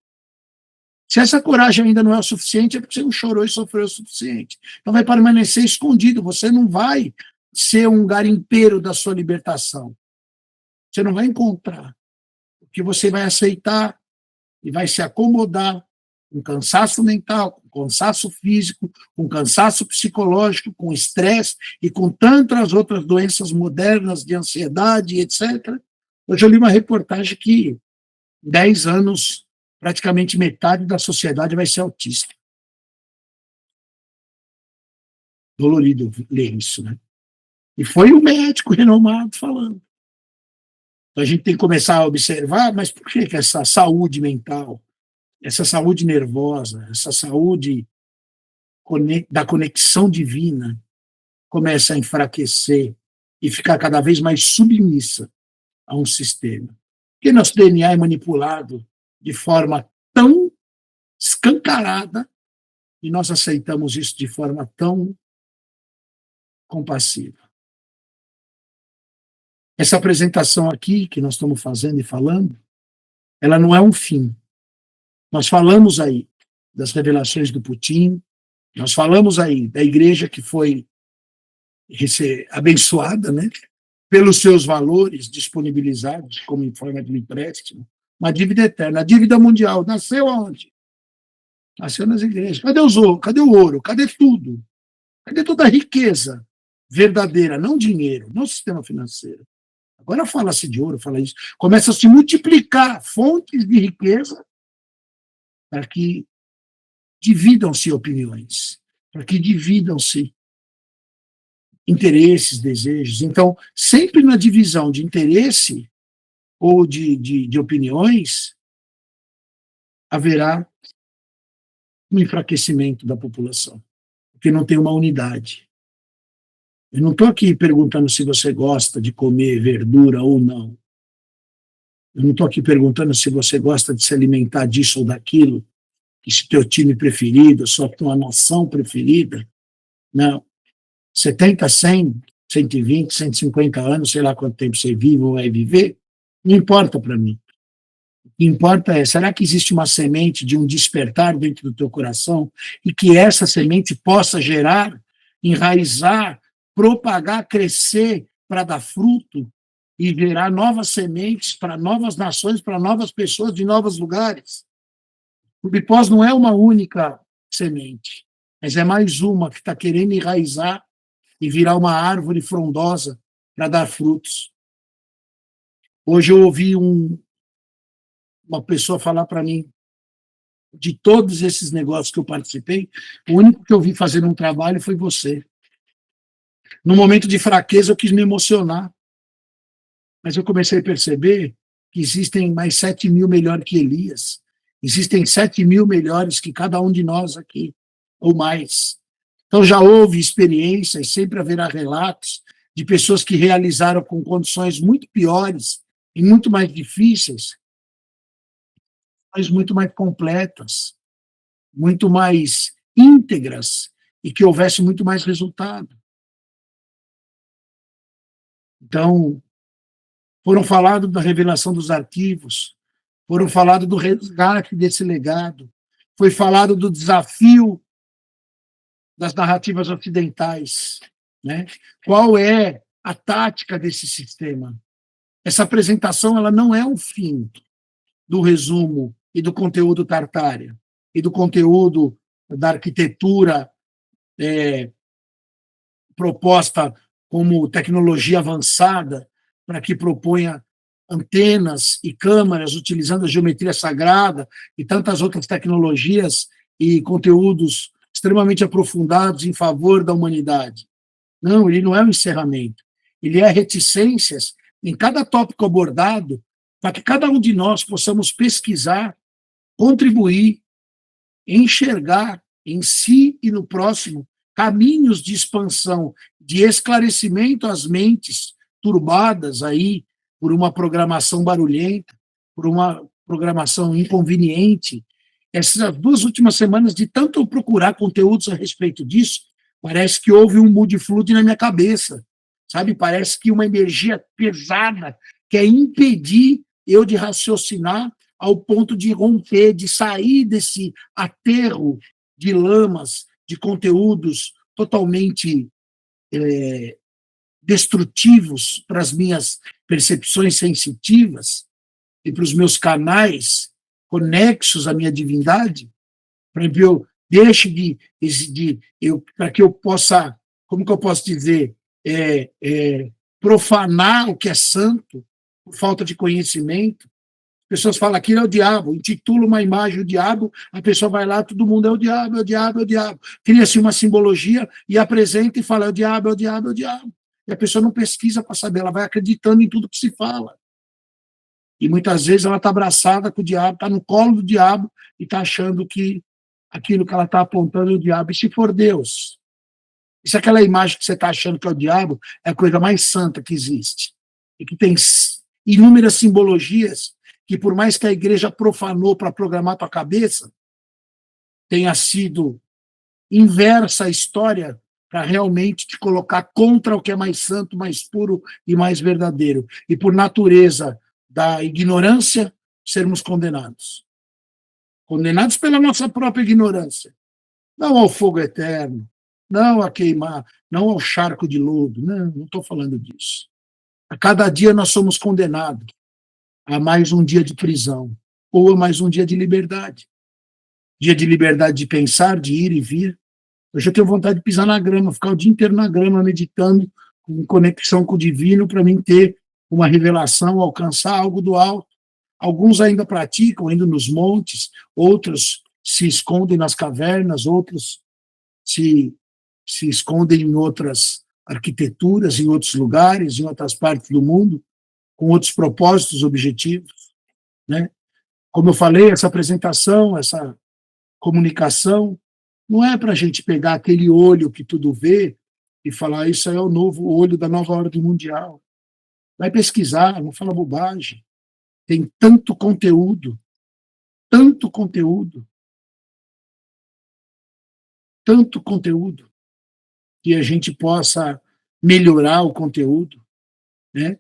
Se essa coragem ainda não é o suficiente, é porque você não chorou e sofreu o suficiente. Então vai permanecer escondido, você não vai ser um garimpeiro da sua libertação. Você não vai encontrar, porque você vai aceitar e vai se acomodar com cansaço mental, com cansaço físico, com cansaço psicológico, com estresse e com tantas outras doenças modernas de ansiedade, etc. Hoje eu li uma reportagem que em 10 anos, praticamente metade da sociedade vai ser autista. Dolorido ler isso, né? E foi um médico renomado falando. Então a gente tem que começar a observar, mas por que essa saúde mental, essa saúde nervosa, essa saúde da conexão divina começa a enfraquecer e ficar cada vez mais submissa a um sistema? Porque nosso DNA é manipulado de forma tão escancarada e nós aceitamos isso de forma tão compassiva. Essa apresentação aqui que nós estamos fazendo e falando, ela não é um fim. Nós falamos aí das revelações do Putin, nós falamos aí da igreja que foi abençoada, né, pelos seus valores disponibilizados como em forma de empréstimo, uma dívida eterna. A dívida mundial nasceu aonde? Nasceu nas igrejas. Cadê os ouro? Cadê o ouro? Cadê tudo? Cadê toda a riqueza verdadeira? Não dinheiro, não sistema financeiro. Agora fala-se de ouro, fala isso. Começa a se multiplicar fontes de riqueza para que dividam-se opiniões, para que dividam-se interesses, desejos. Então, sempre na divisão de interesse ou de opiniões, haverá um enfraquecimento da população, porque não tem uma unidade. Eu não estou aqui perguntando se você gosta de comer verdura ou não. Eu não estou aqui perguntando se você gosta de se alimentar disso ou daquilo, que se teu time preferido, sua tua nação preferida. Não. 70, 100, 120, 150 anos, sei lá quanto tempo você vive ou vai viver, não importa para mim. O que importa é, será que existe uma semente de um despertar dentro do teu coração e que essa semente possa gerar, enraizar, propagar, crescer para dar fruto e gerar novas sementes para novas nações, para novas pessoas de novos lugares? O Bipós não é uma única semente, mas é mais uma que está querendo enraizar e virar uma árvore frondosa para dar frutos. Hoje eu ouvi uma pessoa falar para mim, de todos esses negócios que eu participei, o único que eu vi fazendo um trabalho foi você. No momento de fraqueza, eu quis me emocionar, mas eu comecei a perceber que existem mais 7.000 melhores que Elias, existem 7.000 melhores que cada um de nós aqui, ou mais. Então já houve experiências, sempre haverá relatos de pessoas que realizaram com condições muito piores e muito mais difíceis, mas muito mais completas, muito mais íntegras e que houvesse muito mais resultado. Então, foram falados da revelação dos arquivos, foram falados do resgate desse legado, foi falado do desafio das narrativas ocidentais, né? Qual é a tática desse sistema? Essa apresentação ela não é o fim do resumo e do conteúdo Tartária e do conteúdo da arquitetura proposta como tecnologia avançada para que proponha antenas e câmeras utilizando a geometria sagrada e tantas outras tecnologias e conteúdos extremamente aprofundados em favor da humanidade. Não, ele não é um encerramento. Ele é reticências em cada tópico abordado para que cada um de nós possamos pesquisar, contribuir, enxergar em si e no próximo caminhos de expansão, de esclarecimento às mentes turbadas aí por uma programação barulhenta, por uma programação inconveniente. Essas 2 últimas semanas, de tanto eu procurar conteúdos a respeito disso, parece que houve um mood-flood na minha cabeça, sabe? Parece que uma energia pesada quer impedir eu de raciocinar ao ponto de romper, de sair desse aterro de lamas, de conteúdos totalmente destrutivos para as minhas percepções sensitivas e para os meus canais conexos à minha divindade, para que eu deixe para que eu possa, como que eu posso dizer, profanar o que é santo, por falta de conhecimento. Pessoas falam, aquilo é o diabo, intitula uma imagem o diabo, a pessoa vai lá, todo mundo é o diabo, é o diabo, é o diabo. Cria-se uma simbologia e apresenta e fala, é o diabo, é o diabo, é o diabo. E a pessoa não pesquisa para saber, ela vai acreditando em tudo que se fala. E muitas vezes ela está abraçada com o diabo, está no colo do diabo e está achando que aquilo que ela está apontando é o diabo. E se for Deus? E se aquela imagem que você está achando que é o diabo é a coisa mais santa que existe? E que tem inúmeras simbologias que, por mais que a igreja profanou para programar a tua cabeça, tenha sido inversa a história para realmente te colocar contra o que é mais santo, mais puro e mais verdadeiro. E por natureza da ignorância, sermos condenados. Condenados pela nossa própria ignorância. Não ao fogo eterno, não a queimar, não ao charco de lodo. Não estou falando disso. A cada dia nós somos condenados a mais um dia de prisão ou a mais um dia de liberdade. Dia de liberdade de pensar, de ir e vir. Hoje eu tenho vontade de pisar na grama, ficar o dia inteiro na grama, meditando, em conexão com o divino, para mim ter uma revelação, alcançar algo do alto. Alguns ainda praticam, indo nos montes, outros se escondem nas cavernas, outros se escondem em outras arquiteturas, em outros lugares, em outras partes do mundo, com outros propósitos, objetivos, né? Como eu falei, essa apresentação, essa comunicação, não é para a gente pegar aquele olho que tudo vê e falar isso é o novo olho da nova ordem mundial. Vai pesquisar, não fala bobagem. Tem tanto conteúdo, tanto conteúdo, que a gente possa melhorar o conteúdo, né?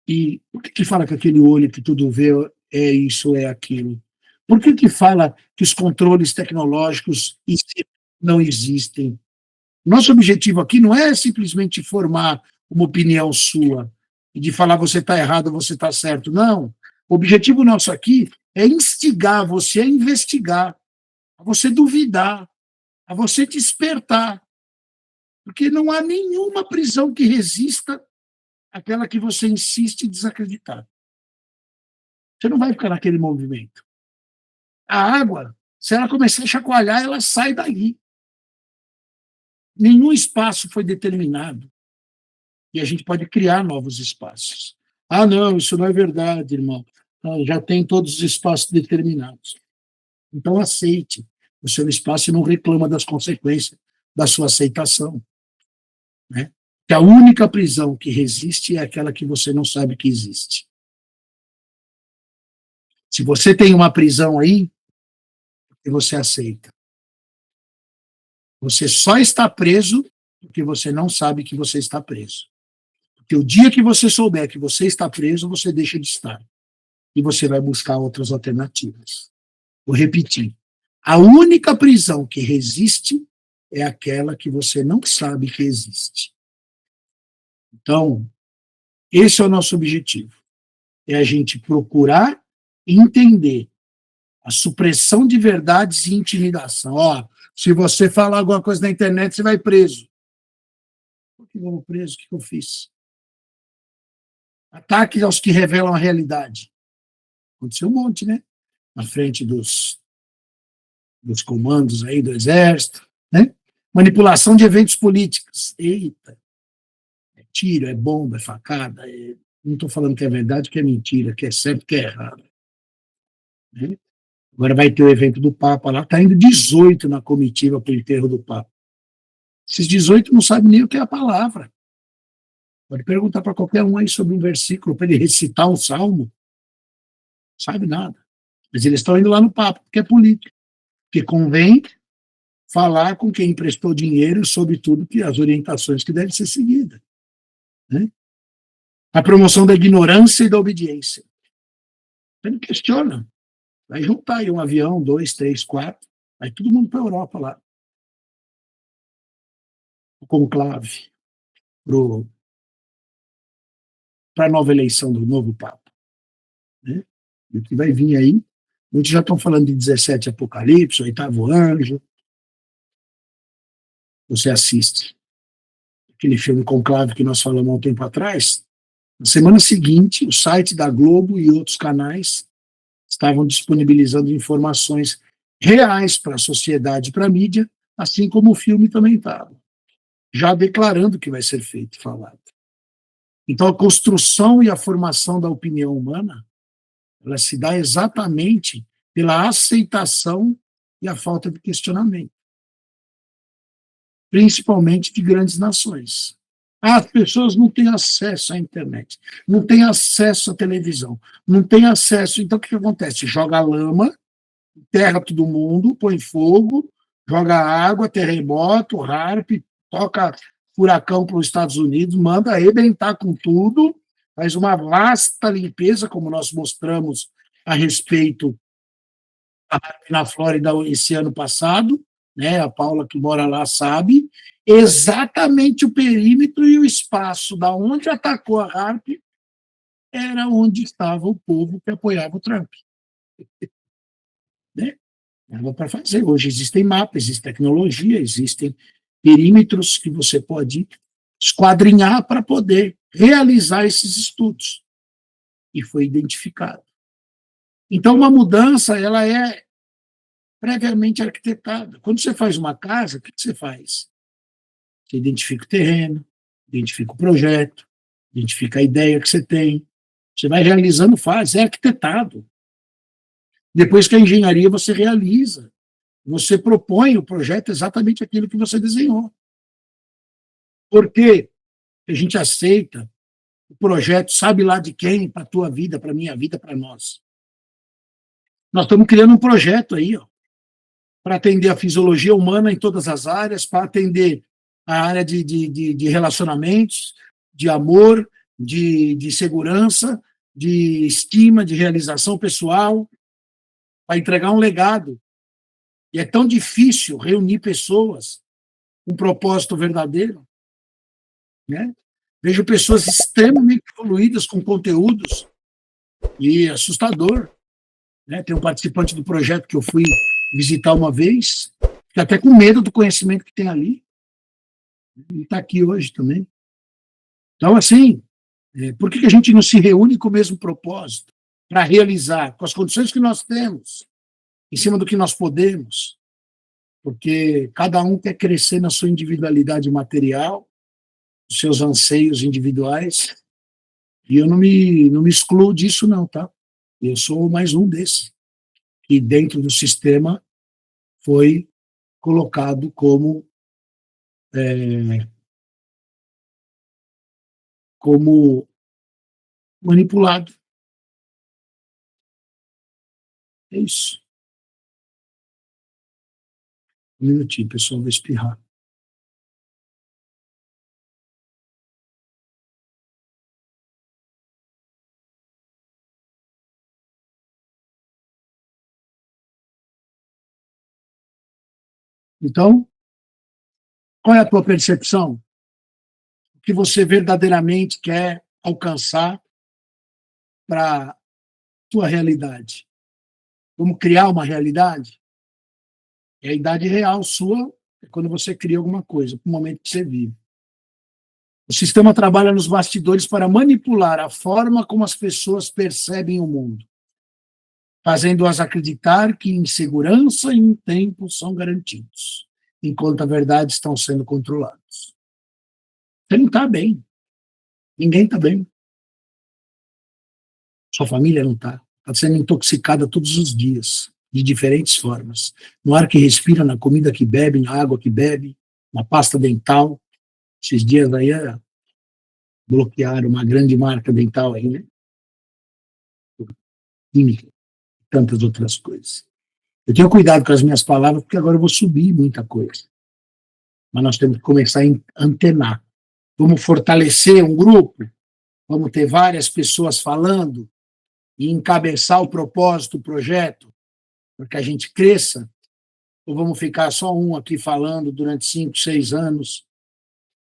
E por que fala que aquele olho que tudo vê é isso, é aquilo? Por que fala que os controles tecnológicos em si não existem? Nosso objetivo aqui não é simplesmente formar uma opinião sua e de falar você está errado, você está certo. Não. O objetivo nosso aqui é instigar você a investigar, a você duvidar, a você despertar. Porque não há nenhuma prisão que resista àquela que você insiste em desacreditar. Você não vai ficar naquele movimento. A água, se ela começar a chacoalhar, ela sai daí. Nenhum espaço foi determinado. E a gente pode criar novos espaços. Ah, não, isso não é verdade, irmão. Já tem todos os espaços determinados. Então, aceite o seu espaço e não reclama das consequências da sua aceitação. Né? Que a única prisão que resiste é aquela que você não sabe que existe. Se você tem uma prisão aí, que você aceita. Você só está preso porque você não sabe que você está preso. Porque o dia que você souber que você está preso, você deixa de estar. E você vai buscar outras alternativas. Vou repetir. A única prisão que resiste é aquela que você não sabe que existe. Então, esse é o nosso objetivo. É a gente procurar entender a supressão de verdades e intimidação. Ó, se você falar alguma coisa na internet, você vai preso. Por que eu vou preso? O que eu fiz? Ataques aos que revelam a realidade. Aconteceu um monte, né? Na frente dos comandos aí do Exército, né? Manipulação de eventos políticos. Eita! É tiro, é bomba, é facada. Não estou falando que é verdade, que é mentira, que é certo, que é errado. Né? Agora vai ter o evento do Papa lá, está indo 18 na comitiva para o enterro do Papa. Esses 18 não sabem nem o que é a palavra. Pode perguntar para qualquer um aí sobre um versículo, para ele recitar um salmo. Sabe nada. Mas eles estão indo lá no Papa, porque é político. Porque convém falar com quem emprestou dinheiro sobre tudo que as orientações que devem ser seguidas. Né? A promoção da ignorância e da obediência. Ele não questiona. Vai juntar aí um avião, 2, 3, 4, vai todo mundo para a Europa lá. O conclave para a nova eleição do novo Papa. Né? E o que vai vir aí, muitos já estão falando de 17 Apocalipse, oitavo anjo. Você assiste aquele filme Conclave que nós falamos há um tempo atrás. Na semana seguinte, o site da Globo e outros canais estavam disponibilizando informações reais para a sociedade e para a mídia, assim como o filme também estava, já declarando que vai ser feito e falado. Então, a construção e a formação da opinião humana, ela se dá exatamente pela aceitação e a falta de questionamento, principalmente de grandes nações. As pessoas não têm acesso à internet, não têm acesso à televisão, não têm acesso. Então, o que acontece? Joga lama, enterra todo mundo, põe fogo, joga água, terremoto, harp, toca furacão para os Estados Unidos, manda arrebentar com tudo, faz uma vasta limpeza, como nós mostramos a respeito na Flórida esse ano passado, né? A Paula que mora lá sabe exatamente o perímetro e o espaço da onde atacou a Harp era onde estava o povo que apoiava o Trump. Né? Dava para fazer. Hoje existem mapas, existe tecnologia, existem perímetros que você pode esquadrinhar para poder realizar esses estudos. E foi identificado. Então, uma mudança, ela é previamente arquitetada. Quando você faz uma casa, o que você faz? Você identifica o terreno, identifica o projeto, identifica a ideia que você tem. Você vai realizando fase, é arquitetado. Depois que a engenharia você realiza, você propõe o projeto exatamente aquilo que você desenhou. Por quê? A gente aceita o projeto, sabe lá de quem, para a tua vida, para a minha vida, para nós. Nós estamos criando um projeto aí, ó, para atender a fisiologia humana em todas as áreas, para atender a área de relacionamentos, de amor, de segurança, de estima, de realização pessoal, para entregar um legado. E é tão difícil reunir pessoas com um propósito verdadeiro. Né? Vejo pessoas extremamente evoluídas com conteúdos e assustador. Né? Tem um participante do projeto que eu fui visitar uma vez, que até com medo do conhecimento que tem ali. Ele está aqui hoje também. Então, assim, por que a gente não se reúne com o mesmo propósito? Para realizar, com as condições que nós temos, em cima do que nós podemos. porque cada um quer crescer na sua individualidade material, os seus anseios individuais, e eu não me excluo disso não, tá? Eu sou mais um desses, que dentro do sistema foi colocado como manipulado. É isso. Um minutinho, pessoal, vou espirrar. Então, qual é a tua percepção? O que você verdadeiramente quer alcançar para a tua realidade? Vamos criar uma realidade? É a idade real sua, é quando você cria alguma coisa, para o momento que você vive. O sistema trabalha nos bastidores para manipular a forma como as pessoas percebem o mundo, fazendo-as acreditar que insegurança e um tempo são garantidos, enquanto a verdade estão sendo controlados. Você não está bem. Ninguém está bem. Sua família não está. Está sendo intoxicada todos os dias, de diferentes formas. No ar que respira, na comida que bebe, na água que bebe, na pasta dental. Esses dias aí bloquearam uma grande marca dental aí, né? Química, tantas outras coisas. Eu tenho cuidado com as minhas palavras, porque agora eu vou subir muita coisa. Mas nós temos que começar a antenar. Vamos fortalecer um grupo, vamos ter várias pessoas falando e encabeçar o propósito, o projeto, para que a gente cresça, ou vamos ficar só um aqui falando durante 5, 6 anos,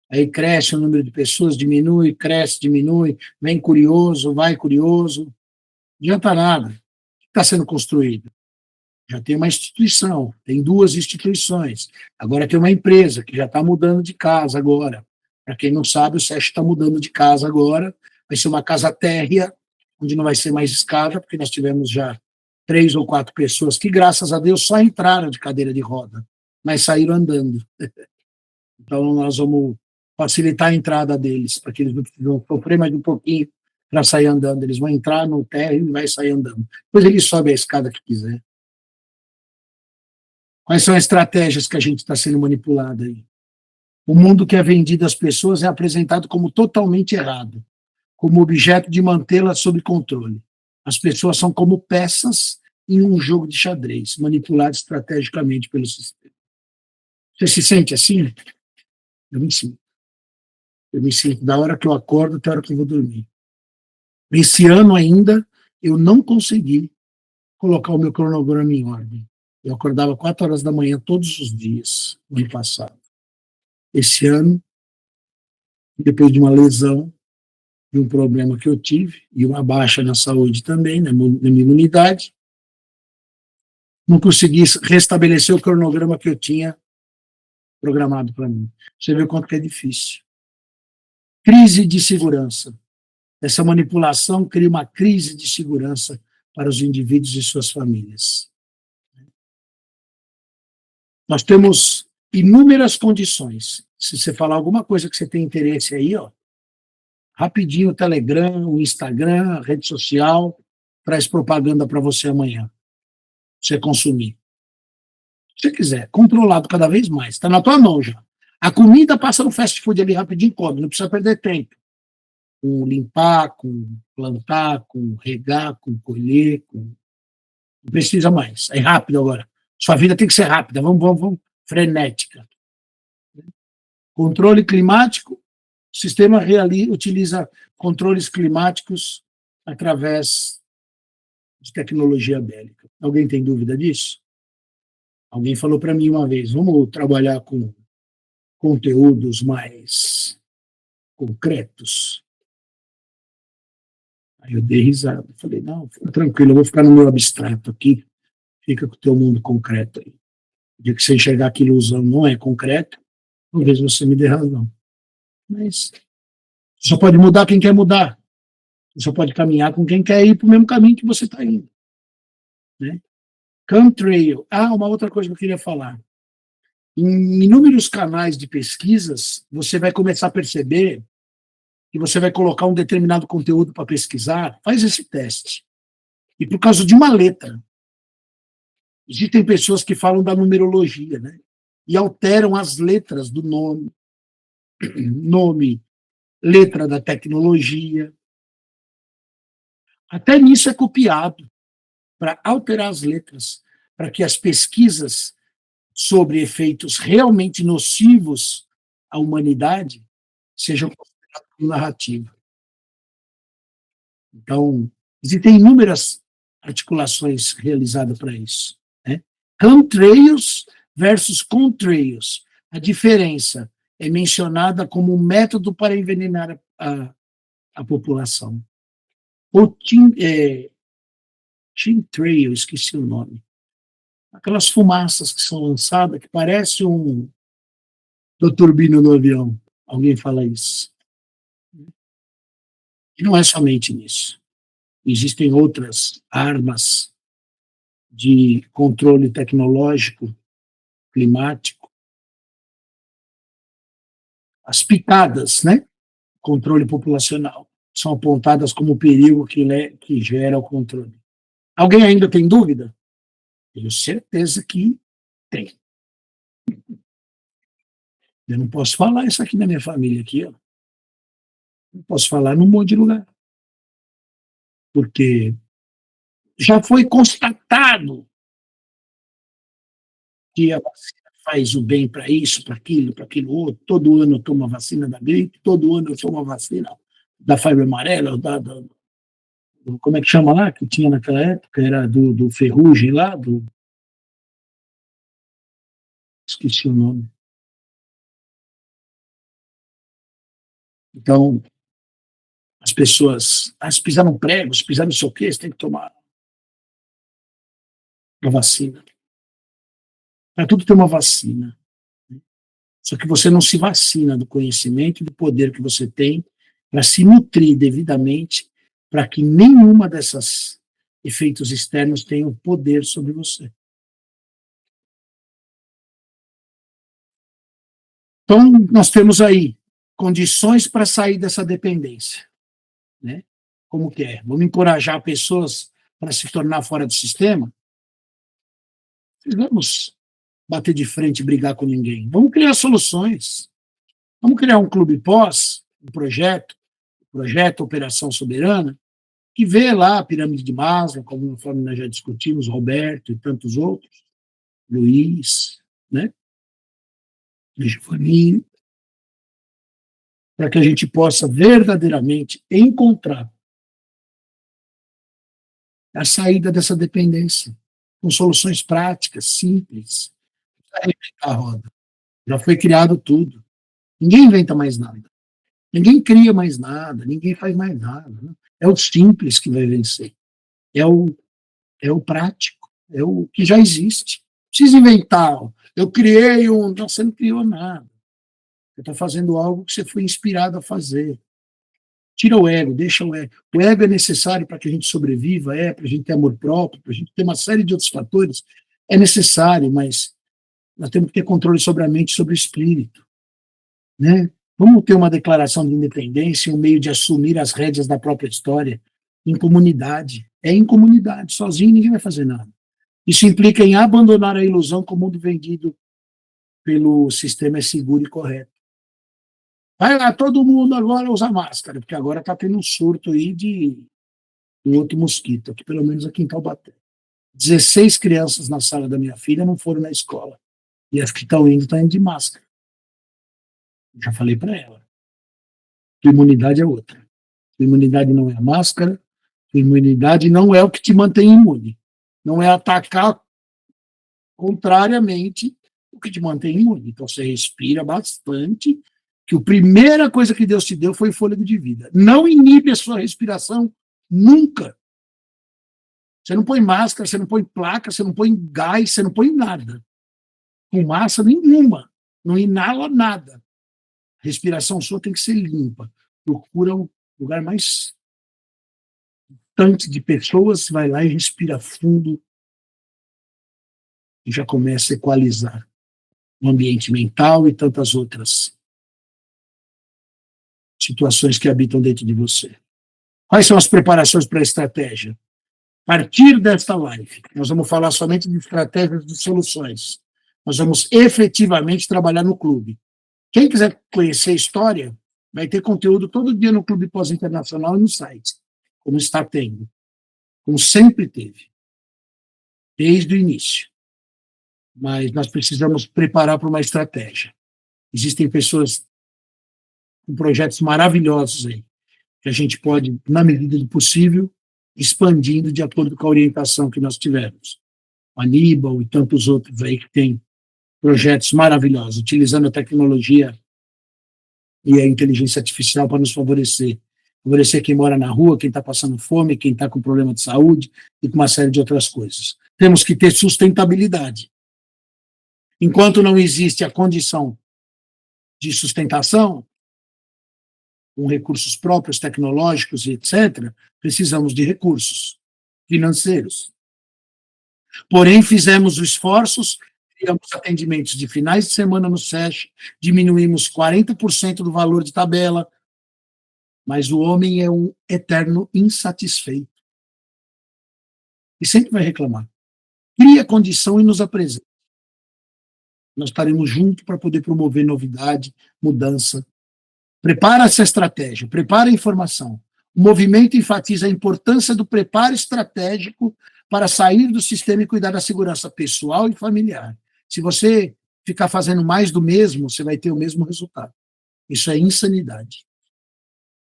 aí cresce o número de pessoas, diminui, cresce, diminui, vem curioso, vai curioso, não adianta nada. O que está sendo construído? Já tem uma instituição, tem 2 instituições, agora tem uma empresa que já está mudando de casa agora. Para quem não sabe, o SESC está mudando de casa agora, vai ser uma casa térrea, onde não vai ser mais escada, porque nós tivemos já 3 ou 4 pessoas que, graças a Deus, só entraram de cadeira de roda, mas saíram andando. Então, nós vamos facilitar a entrada deles, para que eles não precisam sofrer mais um pouquinho para sair andando. Eles vão entrar no térreo e vai sair andando. Depois ele sobe a escada que quiser. Quais são as estratégias que a gente está sendo manipulado aí? O mundo que é vendido às pessoas é apresentado como totalmente errado, como objeto de mantê-las sob controle. As pessoas são como peças em um jogo de xadrez, manipuladas estrategicamente pelo sistema. Você se sente assim? Eu me sinto. Eu me sinto da hora que eu acordo até a hora que eu vou dormir. Esse ano ainda, eu não consegui colocar o meu cronograma em ordem. Eu acordava 4 horas da manhã todos os dias, no ano passado. Esse ano, depois de uma lesão, de um problema que eu tive, e uma baixa na saúde também, na minha imunidade, não consegui restabelecer o cronograma que eu tinha programado para mim. Você vê o quanto que é difícil. Crise de segurança. Essa manipulação cria uma crise de segurança para os indivíduos e suas famílias. Nós temos inúmeras condições. Se você falar alguma coisa que você tem interesse aí, ó, rapidinho o Telegram, o Instagram, a rede social, traz propaganda para você amanhã. Você consumir. Se você quiser, controlado cada vez mais. Está na tua mão já. A comida passa no fast food ali rapidinho, come, não precisa perder tempo. Com limpar, com plantar, com regar, com colher, não precisa mais. É rápido agora. Sua vida tem que ser rápida, vamos, frenética. Controle climático, o sistema utiliza controles climáticos através de tecnologia bélica. Alguém tem dúvida disso? Alguém falou para mim uma vez, vamos trabalhar com conteúdos mais concretos? Aí eu dei risada, falei, não, fica tranquilo, eu vou ficar no meu abstrato aqui, fica com o teu mundo concreto aí. O dia que você enxergar que ilusão não é concreto, talvez você me dê razão. Mas só pode mudar quem quer mudar. Você só pode caminhar com quem quer ir para o mesmo caminho que você está indo. Né? Chemtrail. Uma outra coisa que eu queria falar. Em inúmeros canais de pesquisas, você vai começar a perceber que você vai colocar um determinado conteúdo para pesquisar, faz esse teste. E por causa de uma letra, existem pessoas que falam da numerologia, né? E alteram as letras do nome, letra da tecnologia. Até nisso é copiado, para alterar as letras, para que as pesquisas sobre efeitos realmente nocivos à humanidade sejam consideradas como narrativa. Então, existem inúmeras articulações realizadas para isso, né? Chemtrails versus contrails. A diferença é mencionada como um método para envenenar a população. O chemtrail, esqueci o nome. Aquelas fumaças que são lançadas, que parece da turbina do avião. Alguém fala isso. E não é somente nisso. Existem outras armas de controle tecnológico, climático, as picadas, né? Controle populacional, são apontadas como perigo que gera o controle. Alguém ainda tem dúvida? Tenho certeza que tem. Eu não posso falar isso aqui na minha família, aqui, ó. Não posso falar num monte de lugar. Porque já foi constatado que a vacina faz o bem para isso, para aquilo outro. Todo ano eu tomo a vacina da gripe, todo ano eu tomo a vacina da febre amarela, como é que chama lá, que tinha naquela época, era do ferrugem lá, esqueci o nome. Então, as pessoas, se pisar num prego, se pisar não sei o quê, você tem que tomar a vacina. Para tudo tem uma vacina. Só que você não se vacina do conhecimento e do poder que você tem para se nutrir devidamente, para que nenhuma dessas efeitos externos tenham poder sobre você. Então, nós temos aí condições para sair dessa dependência, né? Como que é? Vamos encorajar pessoas para se tornar fora do sistema? Vamos bater de frente e brigar com ninguém. Vamos criar soluções. Vamos criar um clube pós, um projeto Operação Soberana, que vê lá a pirâmide de Maslow, conforme nós já discutimos, Roberto e tantos outros, Luiz, né? Giovanni, para que a gente possa verdadeiramente encontrar a saída dessa dependência, com soluções práticas, simples. A roda. Já foi criado tudo. Ninguém inventa mais nada. Ninguém cria mais nada, ninguém faz mais nada. Né? É o simples que vai vencer. É o prático, é o que já existe. Não precisa inventar. Eu criei um. Não, você não criou nada. Você está fazendo algo que você foi inspirado a fazer. Tira o ego, deixa o ego. O ego é necessário para que a gente sobreviva, para a gente ter amor próprio, para a gente ter uma série de outros fatores. É necessário, mas nós temos que ter controle sobre a mente e sobre o espírito. Né? Vamos ter uma declaração de independência, um meio de assumir as rédeas da própria história, em comunidade. É em comunidade, sozinho ninguém vai fazer nada. Isso implica em abandonar a ilusão que o mundo vendido pelo sistema é seguro e correto. Vai lá, todo mundo agora usa máscara, porque agora está tendo um surto aí de outro mosquito, aqui, pelo menos aqui em Taubaté. 16 crianças na sala da minha filha não foram na escola. E as que estão indo de máscara. Já falei para ela. A imunidade é outra. A imunidade não é a máscara, a imunidade não é o que te mantém imune. Não é atacar contrariamente o que te mantém imune. Então você respira bastante, que a primeira coisa que Deus te deu foi fôlego de vida. Não inibe a sua respiração nunca. Você não põe máscara, você não põe placa, você não põe gás, você não põe nada. Fumaça nenhuma. Não inala nada. A respiração sua tem que ser limpa. Procura um lugar mais distante de pessoas, vai lá e respira fundo e já começa a equalizar. o ambiente mental e tantas outras situações que habitam dentro de você. Quais são as preparações para a estratégia? A partir desta live, nós vamos falar somente de estratégias de soluções. Nós vamos efetivamente trabalhar no clube. Quem quiser conhecer a história, vai ter conteúdo todo dia no Clube Pós-Internacional e no site, como está tendo, como sempre teve, desde o início. Mas nós precisamos preparar para uma estratégia. Existem pessoas com projetos maravilhosos aí, que a gente pode, na medida do possível, expandindo de acordo com a orientação que nós tivemos. O Aníbal e tantos outros aí que têm projetos maravilhosos, utilizando a tecnologia e a inteligência artificial para nos favorecer. Favorecer quem mora na rua, quem está passando fome, quem está com problema de saúde e com uma série de outras coisas. Temos que ter sustentabilidade. Enquanto não existe a condição de sustentação, com recursos próprios, tecnológicos e etc., precisamos de recursos financeiros. Porém, fizemos os esforços, criamos atendimentos de finais de semana no SESC, diminuímos 40% do valor de tabela, mas o homem é um eterno insatisfeito. E sempre vai reclamar. Cria condição e nos apresenta. Nós estaremos juntos para poder promover novidade, mudança. Prepara essa estratégia, prepara a informação. O movimento enfatiza a importância do preparo estratégico para sair do sistema e cuidar da segurança pessoal e familiar. Se você ficar fazendo mais do mesmo, você vai ter o mesmo resultado. Isso é insanidade.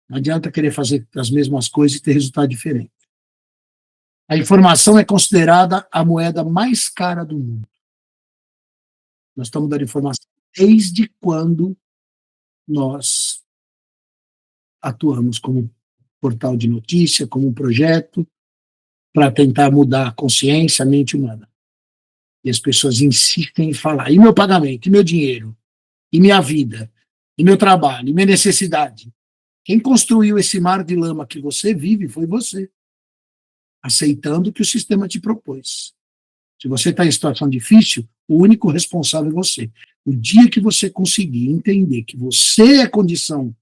Não adianta querer fazer as mesmas coisas e ter resultado diferente. A informação é considerada a moeda mais cara do mundo. Nós estamos dando informação desde quando nós atuamos como portal de notícia, como um projeto, para tentar mudar a consciência, a mente humana. E as pessoas insistem em falar, e meu pagamento, e meu dinheiro, e minha vida, e meu trabalho, e minha necessidade. Quem construiu esse mar de lama que você vive foi você, aceitando o que o sistema te propôs. Se você está em situação difícil, o único responsável é você. O dia que você conseguir entender que você é a condição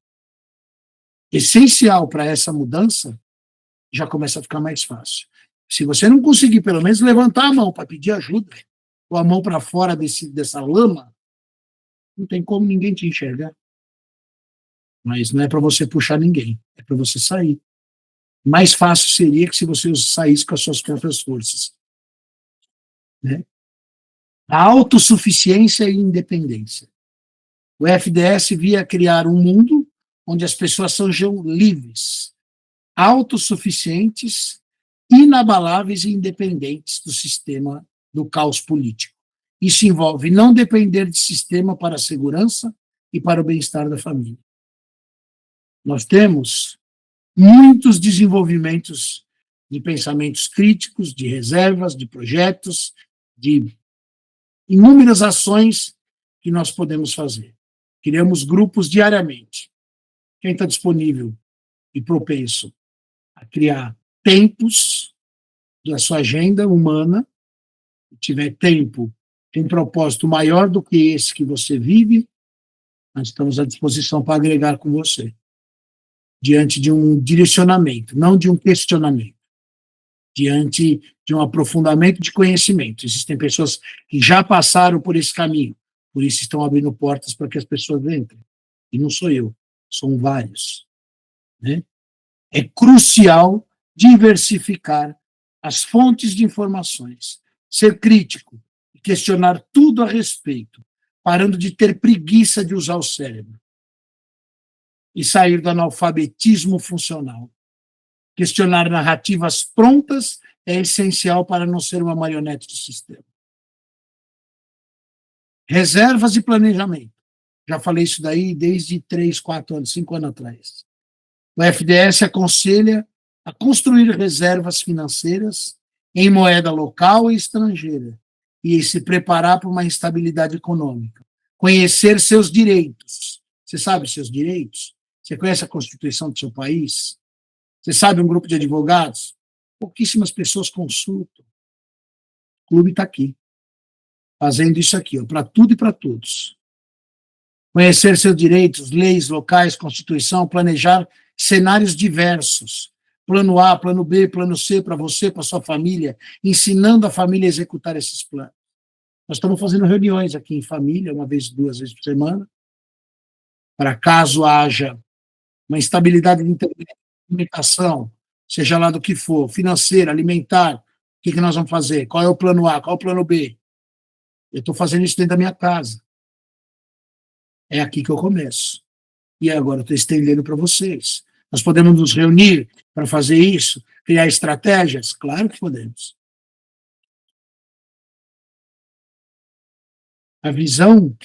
essencial para essa mudança, já começa a ficar mais fácil. Se você não conseguir, pelo menos, levantar a mão para pedir ajuda, ou a mão para fora dessa lama, não tem como ninguém te enxergar. Mas não é para você puxar ninguém, é para você sair. Mais fácil seria que se você saísse com as suas próprias forças. Né? A autossuficiência e independência. O FDS via criar um mundo onde as pessoas sejam livres, autossuficientes, inabaláveis e independentes do sistema do caos político. Isso envolve não depender de sistema para a segurança e para o bem-estar da família. Nós temos muitos desenvolvimentos de pensamentos críticos, de reservas, de projetos, de inúmeras ações que nós podemos fazer. Criamos grupos diariamente. Quem está disponível e propenso a criar tempos da sua agenda humana, tiver tempo, tem propósito maior do que esse que você vive, nós estamos à disposição para agregar com você, diante de um direcionamento, não de um questionamento, diante de um aprofundamento de conhecimento. Existem pessoas que já passaram por esse caminho, por isso estão abrindo portas para que as pessoas entrem. E não sou eu, são vários. Né? É crucial diversificar as fontes de informações, ser crítico e questionar tudo a respeito, parando de ter preguiça de usar o cérebro e sair do analfabetismo funcional. Questionar narrativas prontas é essencial para não ser uma marionete do sistema. Reservas e planejamento. Já falei isso daí desde 3, 4 anos, 5 anos atrás. O FDS aconselha a construir reservas financeiras em moeda local e estrangeira e se preparar para uma instabilidade econômica. Conhecer seus direitos. Você sabe os seus direitos? Você conhece a Constituição do seu país? Você sabe um grupo de advogados? Pouquíssimas pessoas consultam. O clube está aqui. fazendo isso aqui, para tudo e para todos. Conhecer seus direitos, leis locais, Constituição, planejar cenários diversos. Plano A, plano B, plano C para você, para sua família, ensinando a família a executar esses planos. Nós estamos fazendo reuniões aqui em família, uma vez, 2 vezes por semana, para caso haja uma instabilidade de alimentação, seja lá do que for, financeira, alimentar, o que nós vamos fazer? Qual é o plano A? Qual é o plano B? Eu estou fazendo isso dentro da minha casa. É aqui que eu começo. E agora eu estou estendendo para vocês. Nós podemos nos reunir para fazer isso, criar estratégias? Claro que podemos. A visão,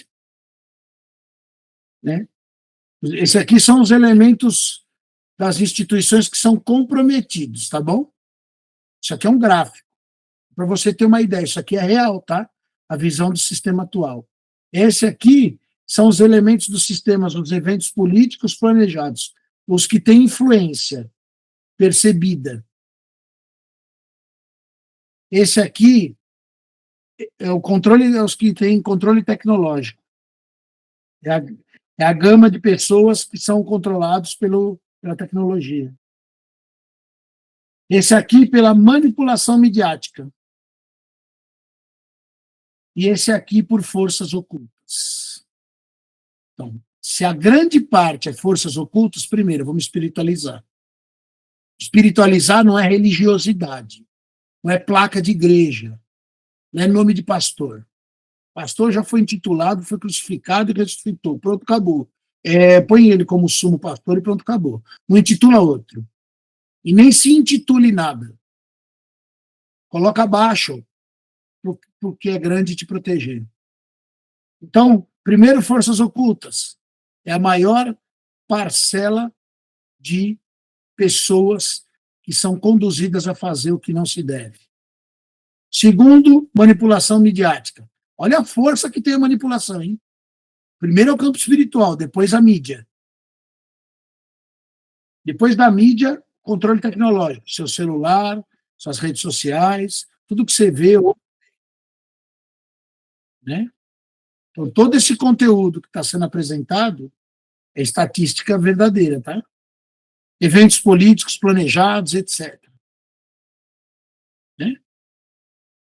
né? Esses aqui são os elementos das instituições que são comprometidos, tá bom? Isso aqui é um gráfico. Para você ter uma ideia, isso aqui é real, tá? A visão do sistema atual. Esse aqui são os elementos dos sistemas, os eventos políticos planejados, os que têm influência percebida. Esse aqui é o controle, é os que têm controle tecnológico. É a gama de pessoas que são controlados pela tecnologia. Esse aqui pela manipulação midiática. E esse aqui por forças ocultas. Então, se a grande parte é forças ocultas, primeiro, vamos espiritualizar. Espiritualizar não é religiosidade, não é placa de igreja, não é nome de pastor. Pastor já foi intitulado, foi crucificado e ressuscitou. Pronto, acabou. Põe ele como sumo pastor e pronto, acabou. Não intitula outro. E nem se intitule nada. Coloca abaixo, porque é grande te proteger. Então, primeiro, forças ocultas. É a maior parcela de pessoas que são conduzidas a fazer o que não se deve. Segundo, manipulação midiática. Olha a força que tem a manipulação, hein? Primeiro é o campo espiritual, depois a mídia. Depois da mídia, controle tecnológico. Seu celular, suas redes sociais, tudo que você vê, né? Então, todo esse conteúdo que está sendo apresentado é estatística verdadeira, tá? Eventos políticos planejados, etc. Né?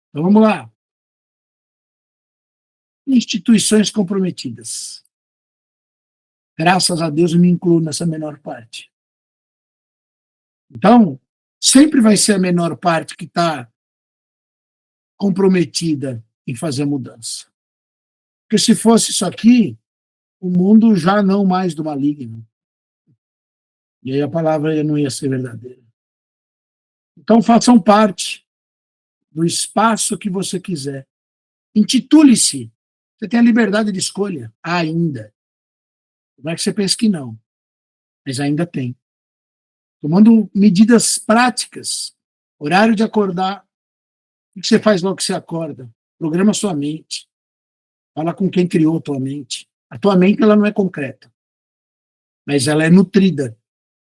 Então, vamos lá. Instituições comprometidas. Graças a Deus eu me incluo nessa menor parte. Então, sempre vai ser a menor parte que está comprometida em fazer a mudança. Porque se fosse isso aqui, o mundo já não mais do maligno. E aí a palavra não ia ser verdadeira. Então, façam parte do espaço que você quiser. Intitule-se. Você tem a liberdade de escolha, ainda. Não é que você pense que não, mas ainda tem. Tomando medidas práticas, horário de acordar, o que você faz logo que você acorda? Programa sua mente. Fala com quem criou a tua mente. A tua mente ela não é concreta, mas ela é nutrida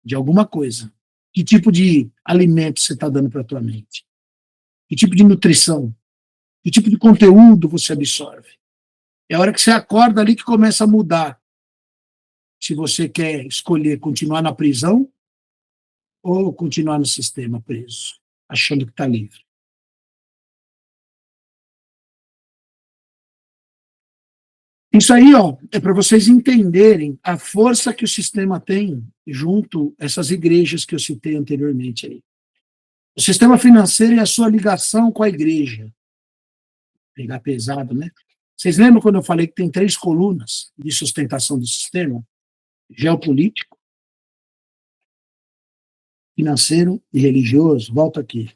de alguma coisa. Que tipo de alimento você está dando para a tua mente? Que tipo de nutrição? Que tipo de conteúdo você absorve? É a hora que você acorda ali que começa a mudar. Se você quer escolher continuar na prisão ou continuar no sistema preso, achando que está livre. Isso aí, é para vocês entenderem a força que o sistema tem junto a essas igrejas que eu citei anteriormente aí. O sistema financeiro é a sua ligação com a igreja. Pegar pesado, né? Vocês lembram quando eu falei que tem 3 colunas de sustentação do sistema? Geopolítico, financeiro e religioso. Volta aqui.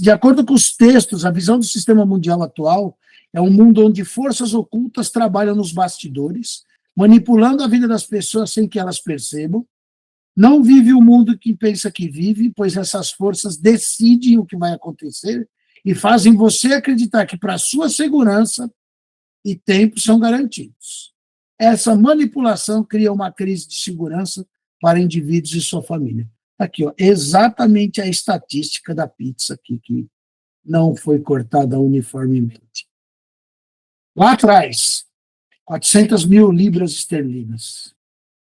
De acordo com os textos, a visão do sistema mundial atual é um mundo onde forças ocultas trabalham nos bastidores, manipulando a vida das pessoas sem que elas percebam. Não vive o mundo que pensa que vive, pois essas forças decidem o que vai acontecer e fazem você acreditar que para sua segurança e tempo são garantidos. Essa manipulação cria uma crise de segurança para indivíduos e sua família. Aqui, exatamente a estatística da pizza aqui, que não foi cortada uniformemente. Lá atrás, 400 mil libras esterlinas.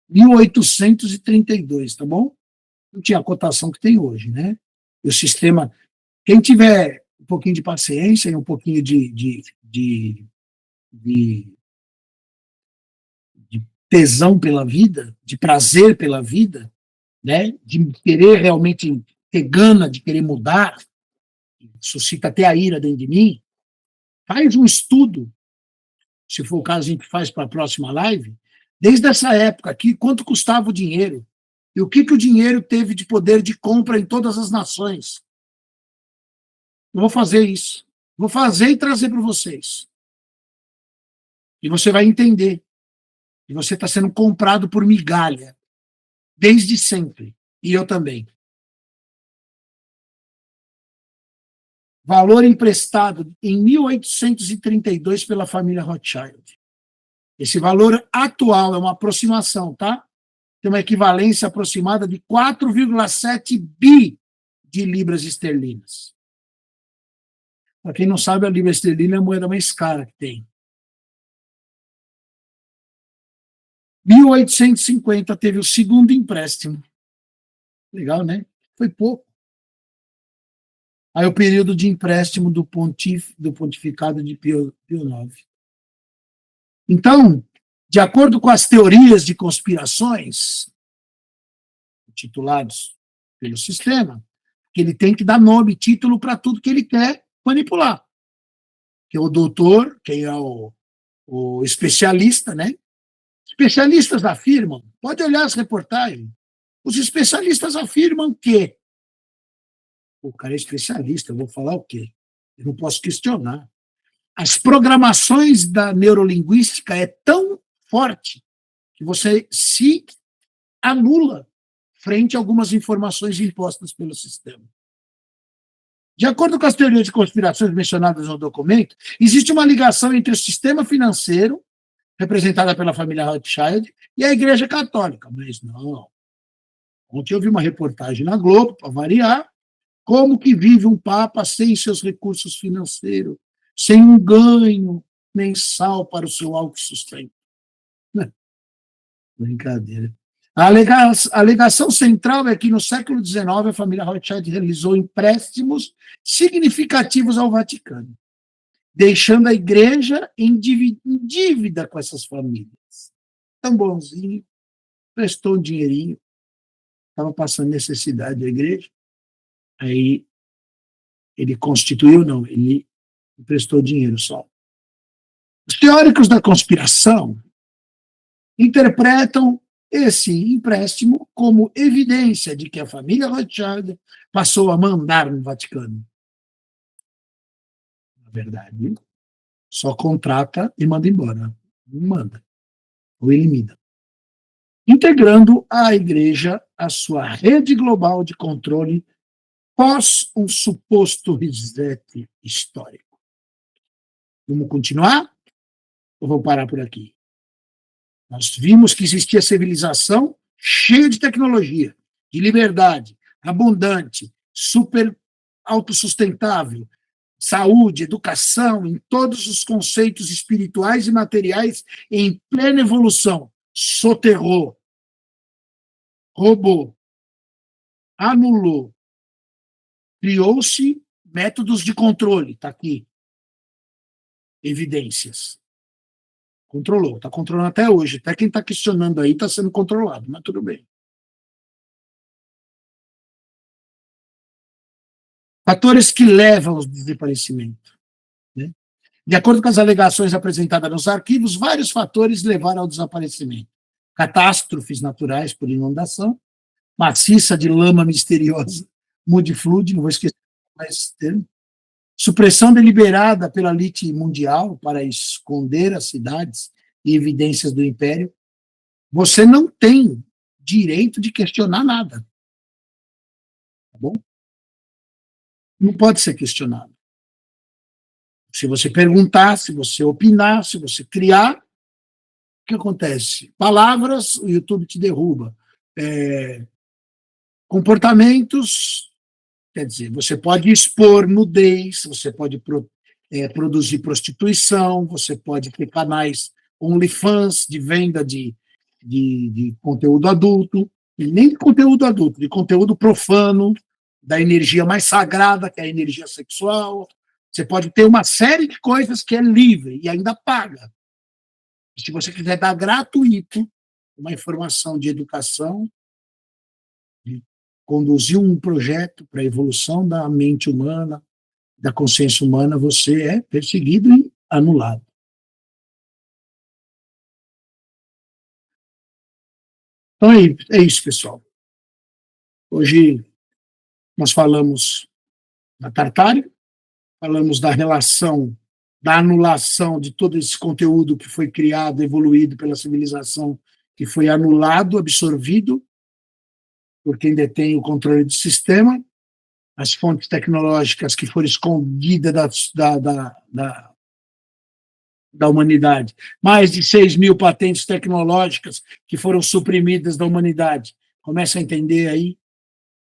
1832, tá bom? Não tinha a cotação que tem hoje, né? E o sistema, quem tiver um pouquinho de paciência e um pouquinho de, de tesão pela vida, de prazer pela vida, né? De querer realmente ter gana de querer mudar, suscita até a ira dentro de mim, faz um estudo, se for o caso a gente faz para a próxima live, desde essa época aqui, quanto custava o dinheiro, e o que o dinheiro teve de poder de compra em todas as nações. Eu vou fazer isso. Vou fazer e trazer para vocês. E você vai entender. E você está sendo comprado por migalha, desde sempre. E eu também. Valor emprestado em 1832 pela família Rothschild. Esse valor atual é uma aproximação, tá? Tem uma equivalência aproximada de 4,7 bi de libras esterlinas. Para quem não sabe, a libra esterlina é a moeda mais cara que tem. 1850 teve o segundo empréstimo. Legal, né? Foi pouco. Aí o período de empréstimo do pontificado de Pio IX. Então, de acordo com as teorias de conspirações, titulados pelo sistema, que ele tem que dar nome, título para tudo que ele quer manipular. Que é o doutor, quem é o especialista, né? Especialistas afirmam, pode olhar as reportagens, os especialistas afirmam que o cara é especialista, eu vou falar o quê? Eu não posso questionar. As programações da neurolinguística é tão forte que você se anula frente a algumas informações impostas pelo sistema. De acordo com as teorias de conspirações mencionadas no documento, existe uma ligação entre o sistema financeiro, representada pela família Rothschild, e a Igreja Católica. Mas não. Ontem eu vi uma reportagem na Globo, para variar, como que vive um Papa sem seus recursos financeiros, sem um ganho mensal para o seu autossustento. Brincadeira. A alegação central é que no século XIX a família Rothschild realizou empréstimos significativos ao Vaticano, deixando a igreja em dívida com essas famílias. Tão bonzinho, prestou um dinheirinho, estava passando necessidade da igreja, aí ele constituiu, não, ele emprestou dinheiro só. Os teóricos da conspiração interpretam esse empréstimo como evidência de que a família Rothschild passou a mandar no Vaticano. Na verdade, só contrata e manda embora. Não manda, ou elimina. Integrando a igreja à sua rede global de controle pós um suposto reset histórico. Vamos continuar? Ou vou parar por aqui? Nós vimos que existia civilização cheia de tecnologia, de liberdade, abundante, super autossustentável, saúde, educação, em todos os conceitos espirituais e materiais em plena evolução. Soterrou, roubou, anulou, criou-se métodos de controle, está aqui, evidências. Controlou, está controlando até hoje. Até quem está questionando aí está sendo controlado, mas tudo bem. Fatores que levam ao desaparecimento. Né? De acordo com as alegações apresentadas nos arquivos, vários fatores levaram ao desaparecimento. Catástrofes naturais por inundação, maciça de lama misteriosa, mudiflude, não vou esquecer mais esse termo, supressão deliberada pela elite mundial para esconder as cidades e evidências do império. Você não tem direito de questionar nada. Tá bom? Não pode ser questionado. Se você perguntar, se você opinar, se você criar, o que acontece? Palavras, o YouTube te derruba. Comportamentos, Quer dizer, você pode expor nudez, você pode produzir prostituição, você pode ter canais OnlyFans de venda de conteúdo adulto, e nem de conteúdo adulto, de conteúdo profano, da energia mais sagrada, que é a energia sexual. Você pode ter uma série de coisas que é livre e ainda paga. Se você quiser dar gratuito uma informação de educação, de conduzir um projeto para a evolução da mente humana, da consciência humana, você é perseguido e anulado. Então é isso, pessoal. Hoje nós falamos da Tartária, falamos da relação, da anulação de todo esse conteúdo que foi criado, evoluído pela civilização, que foi anulado, absorvido por quem detém o controle do sistema, as fontes tecnológicas que foram escondidas da humanidade, mais de 6.000 patentes tecnológicas que foram suprimidas da humanidade. Começa a entender aí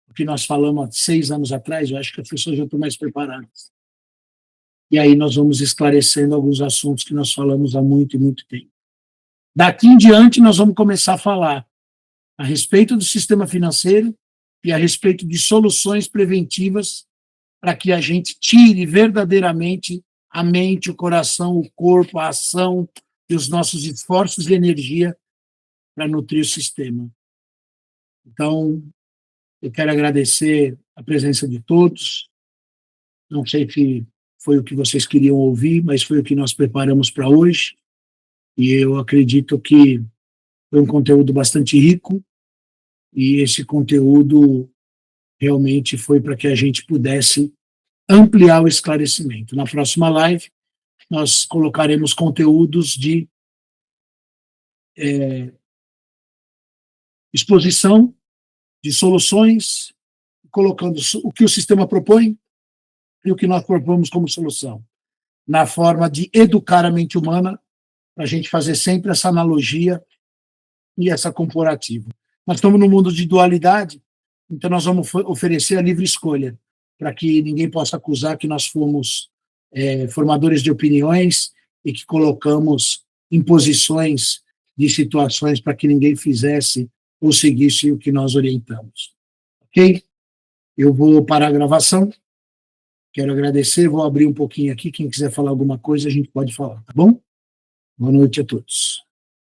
o que nós falamos há 6 anos atrás, eu acho que as pessoas já estão mais preparadas. E aí nós vamos esclarecendo alguns assuntos que nós falamos há muito e muito tempo. Daqui em diante nós vamos começar a falar a respeito do sistema financeiro e a respeito de soluções preventivas para que a gente tire verdadeiramente a mente, o coração, o corpo, a ação e os nossos esforços de energia para nutrir o sistema. Então, eu quero agradecer a presença de todos. Não sei se foi o que vocês queriam ouvir, mas foi o que nós preparamos para hoje. E eu acredito que foi um conteúdo bastante rico, e esse conteúdo realmente foi para que a gente pudesse ampliar o esclarecimento. Na próxima live, nós colocaremos conteúdos de exposição, de soluções, colocando o que o sistema propõe e o que nós propomos como solução, na forma de educar a mente humana, para a gente fazer sempre essa analogia e essa comparativa. Nós estamos num mundo de dualidade, então nós vamos oferecer a livre escolha, para que ninguém possa acusar que nós fomos formadores de opiniões e que colocamos imposições de situações para que ninguém fizesse ou seguisse o que nós orientamos. Ok? Eu vou parar a gravação. Quero agradecer, vou abrir um pouquinho aqui. Quem quiser falar alguma coisa, a gente pode falar, tá bom? Boa noite a todos.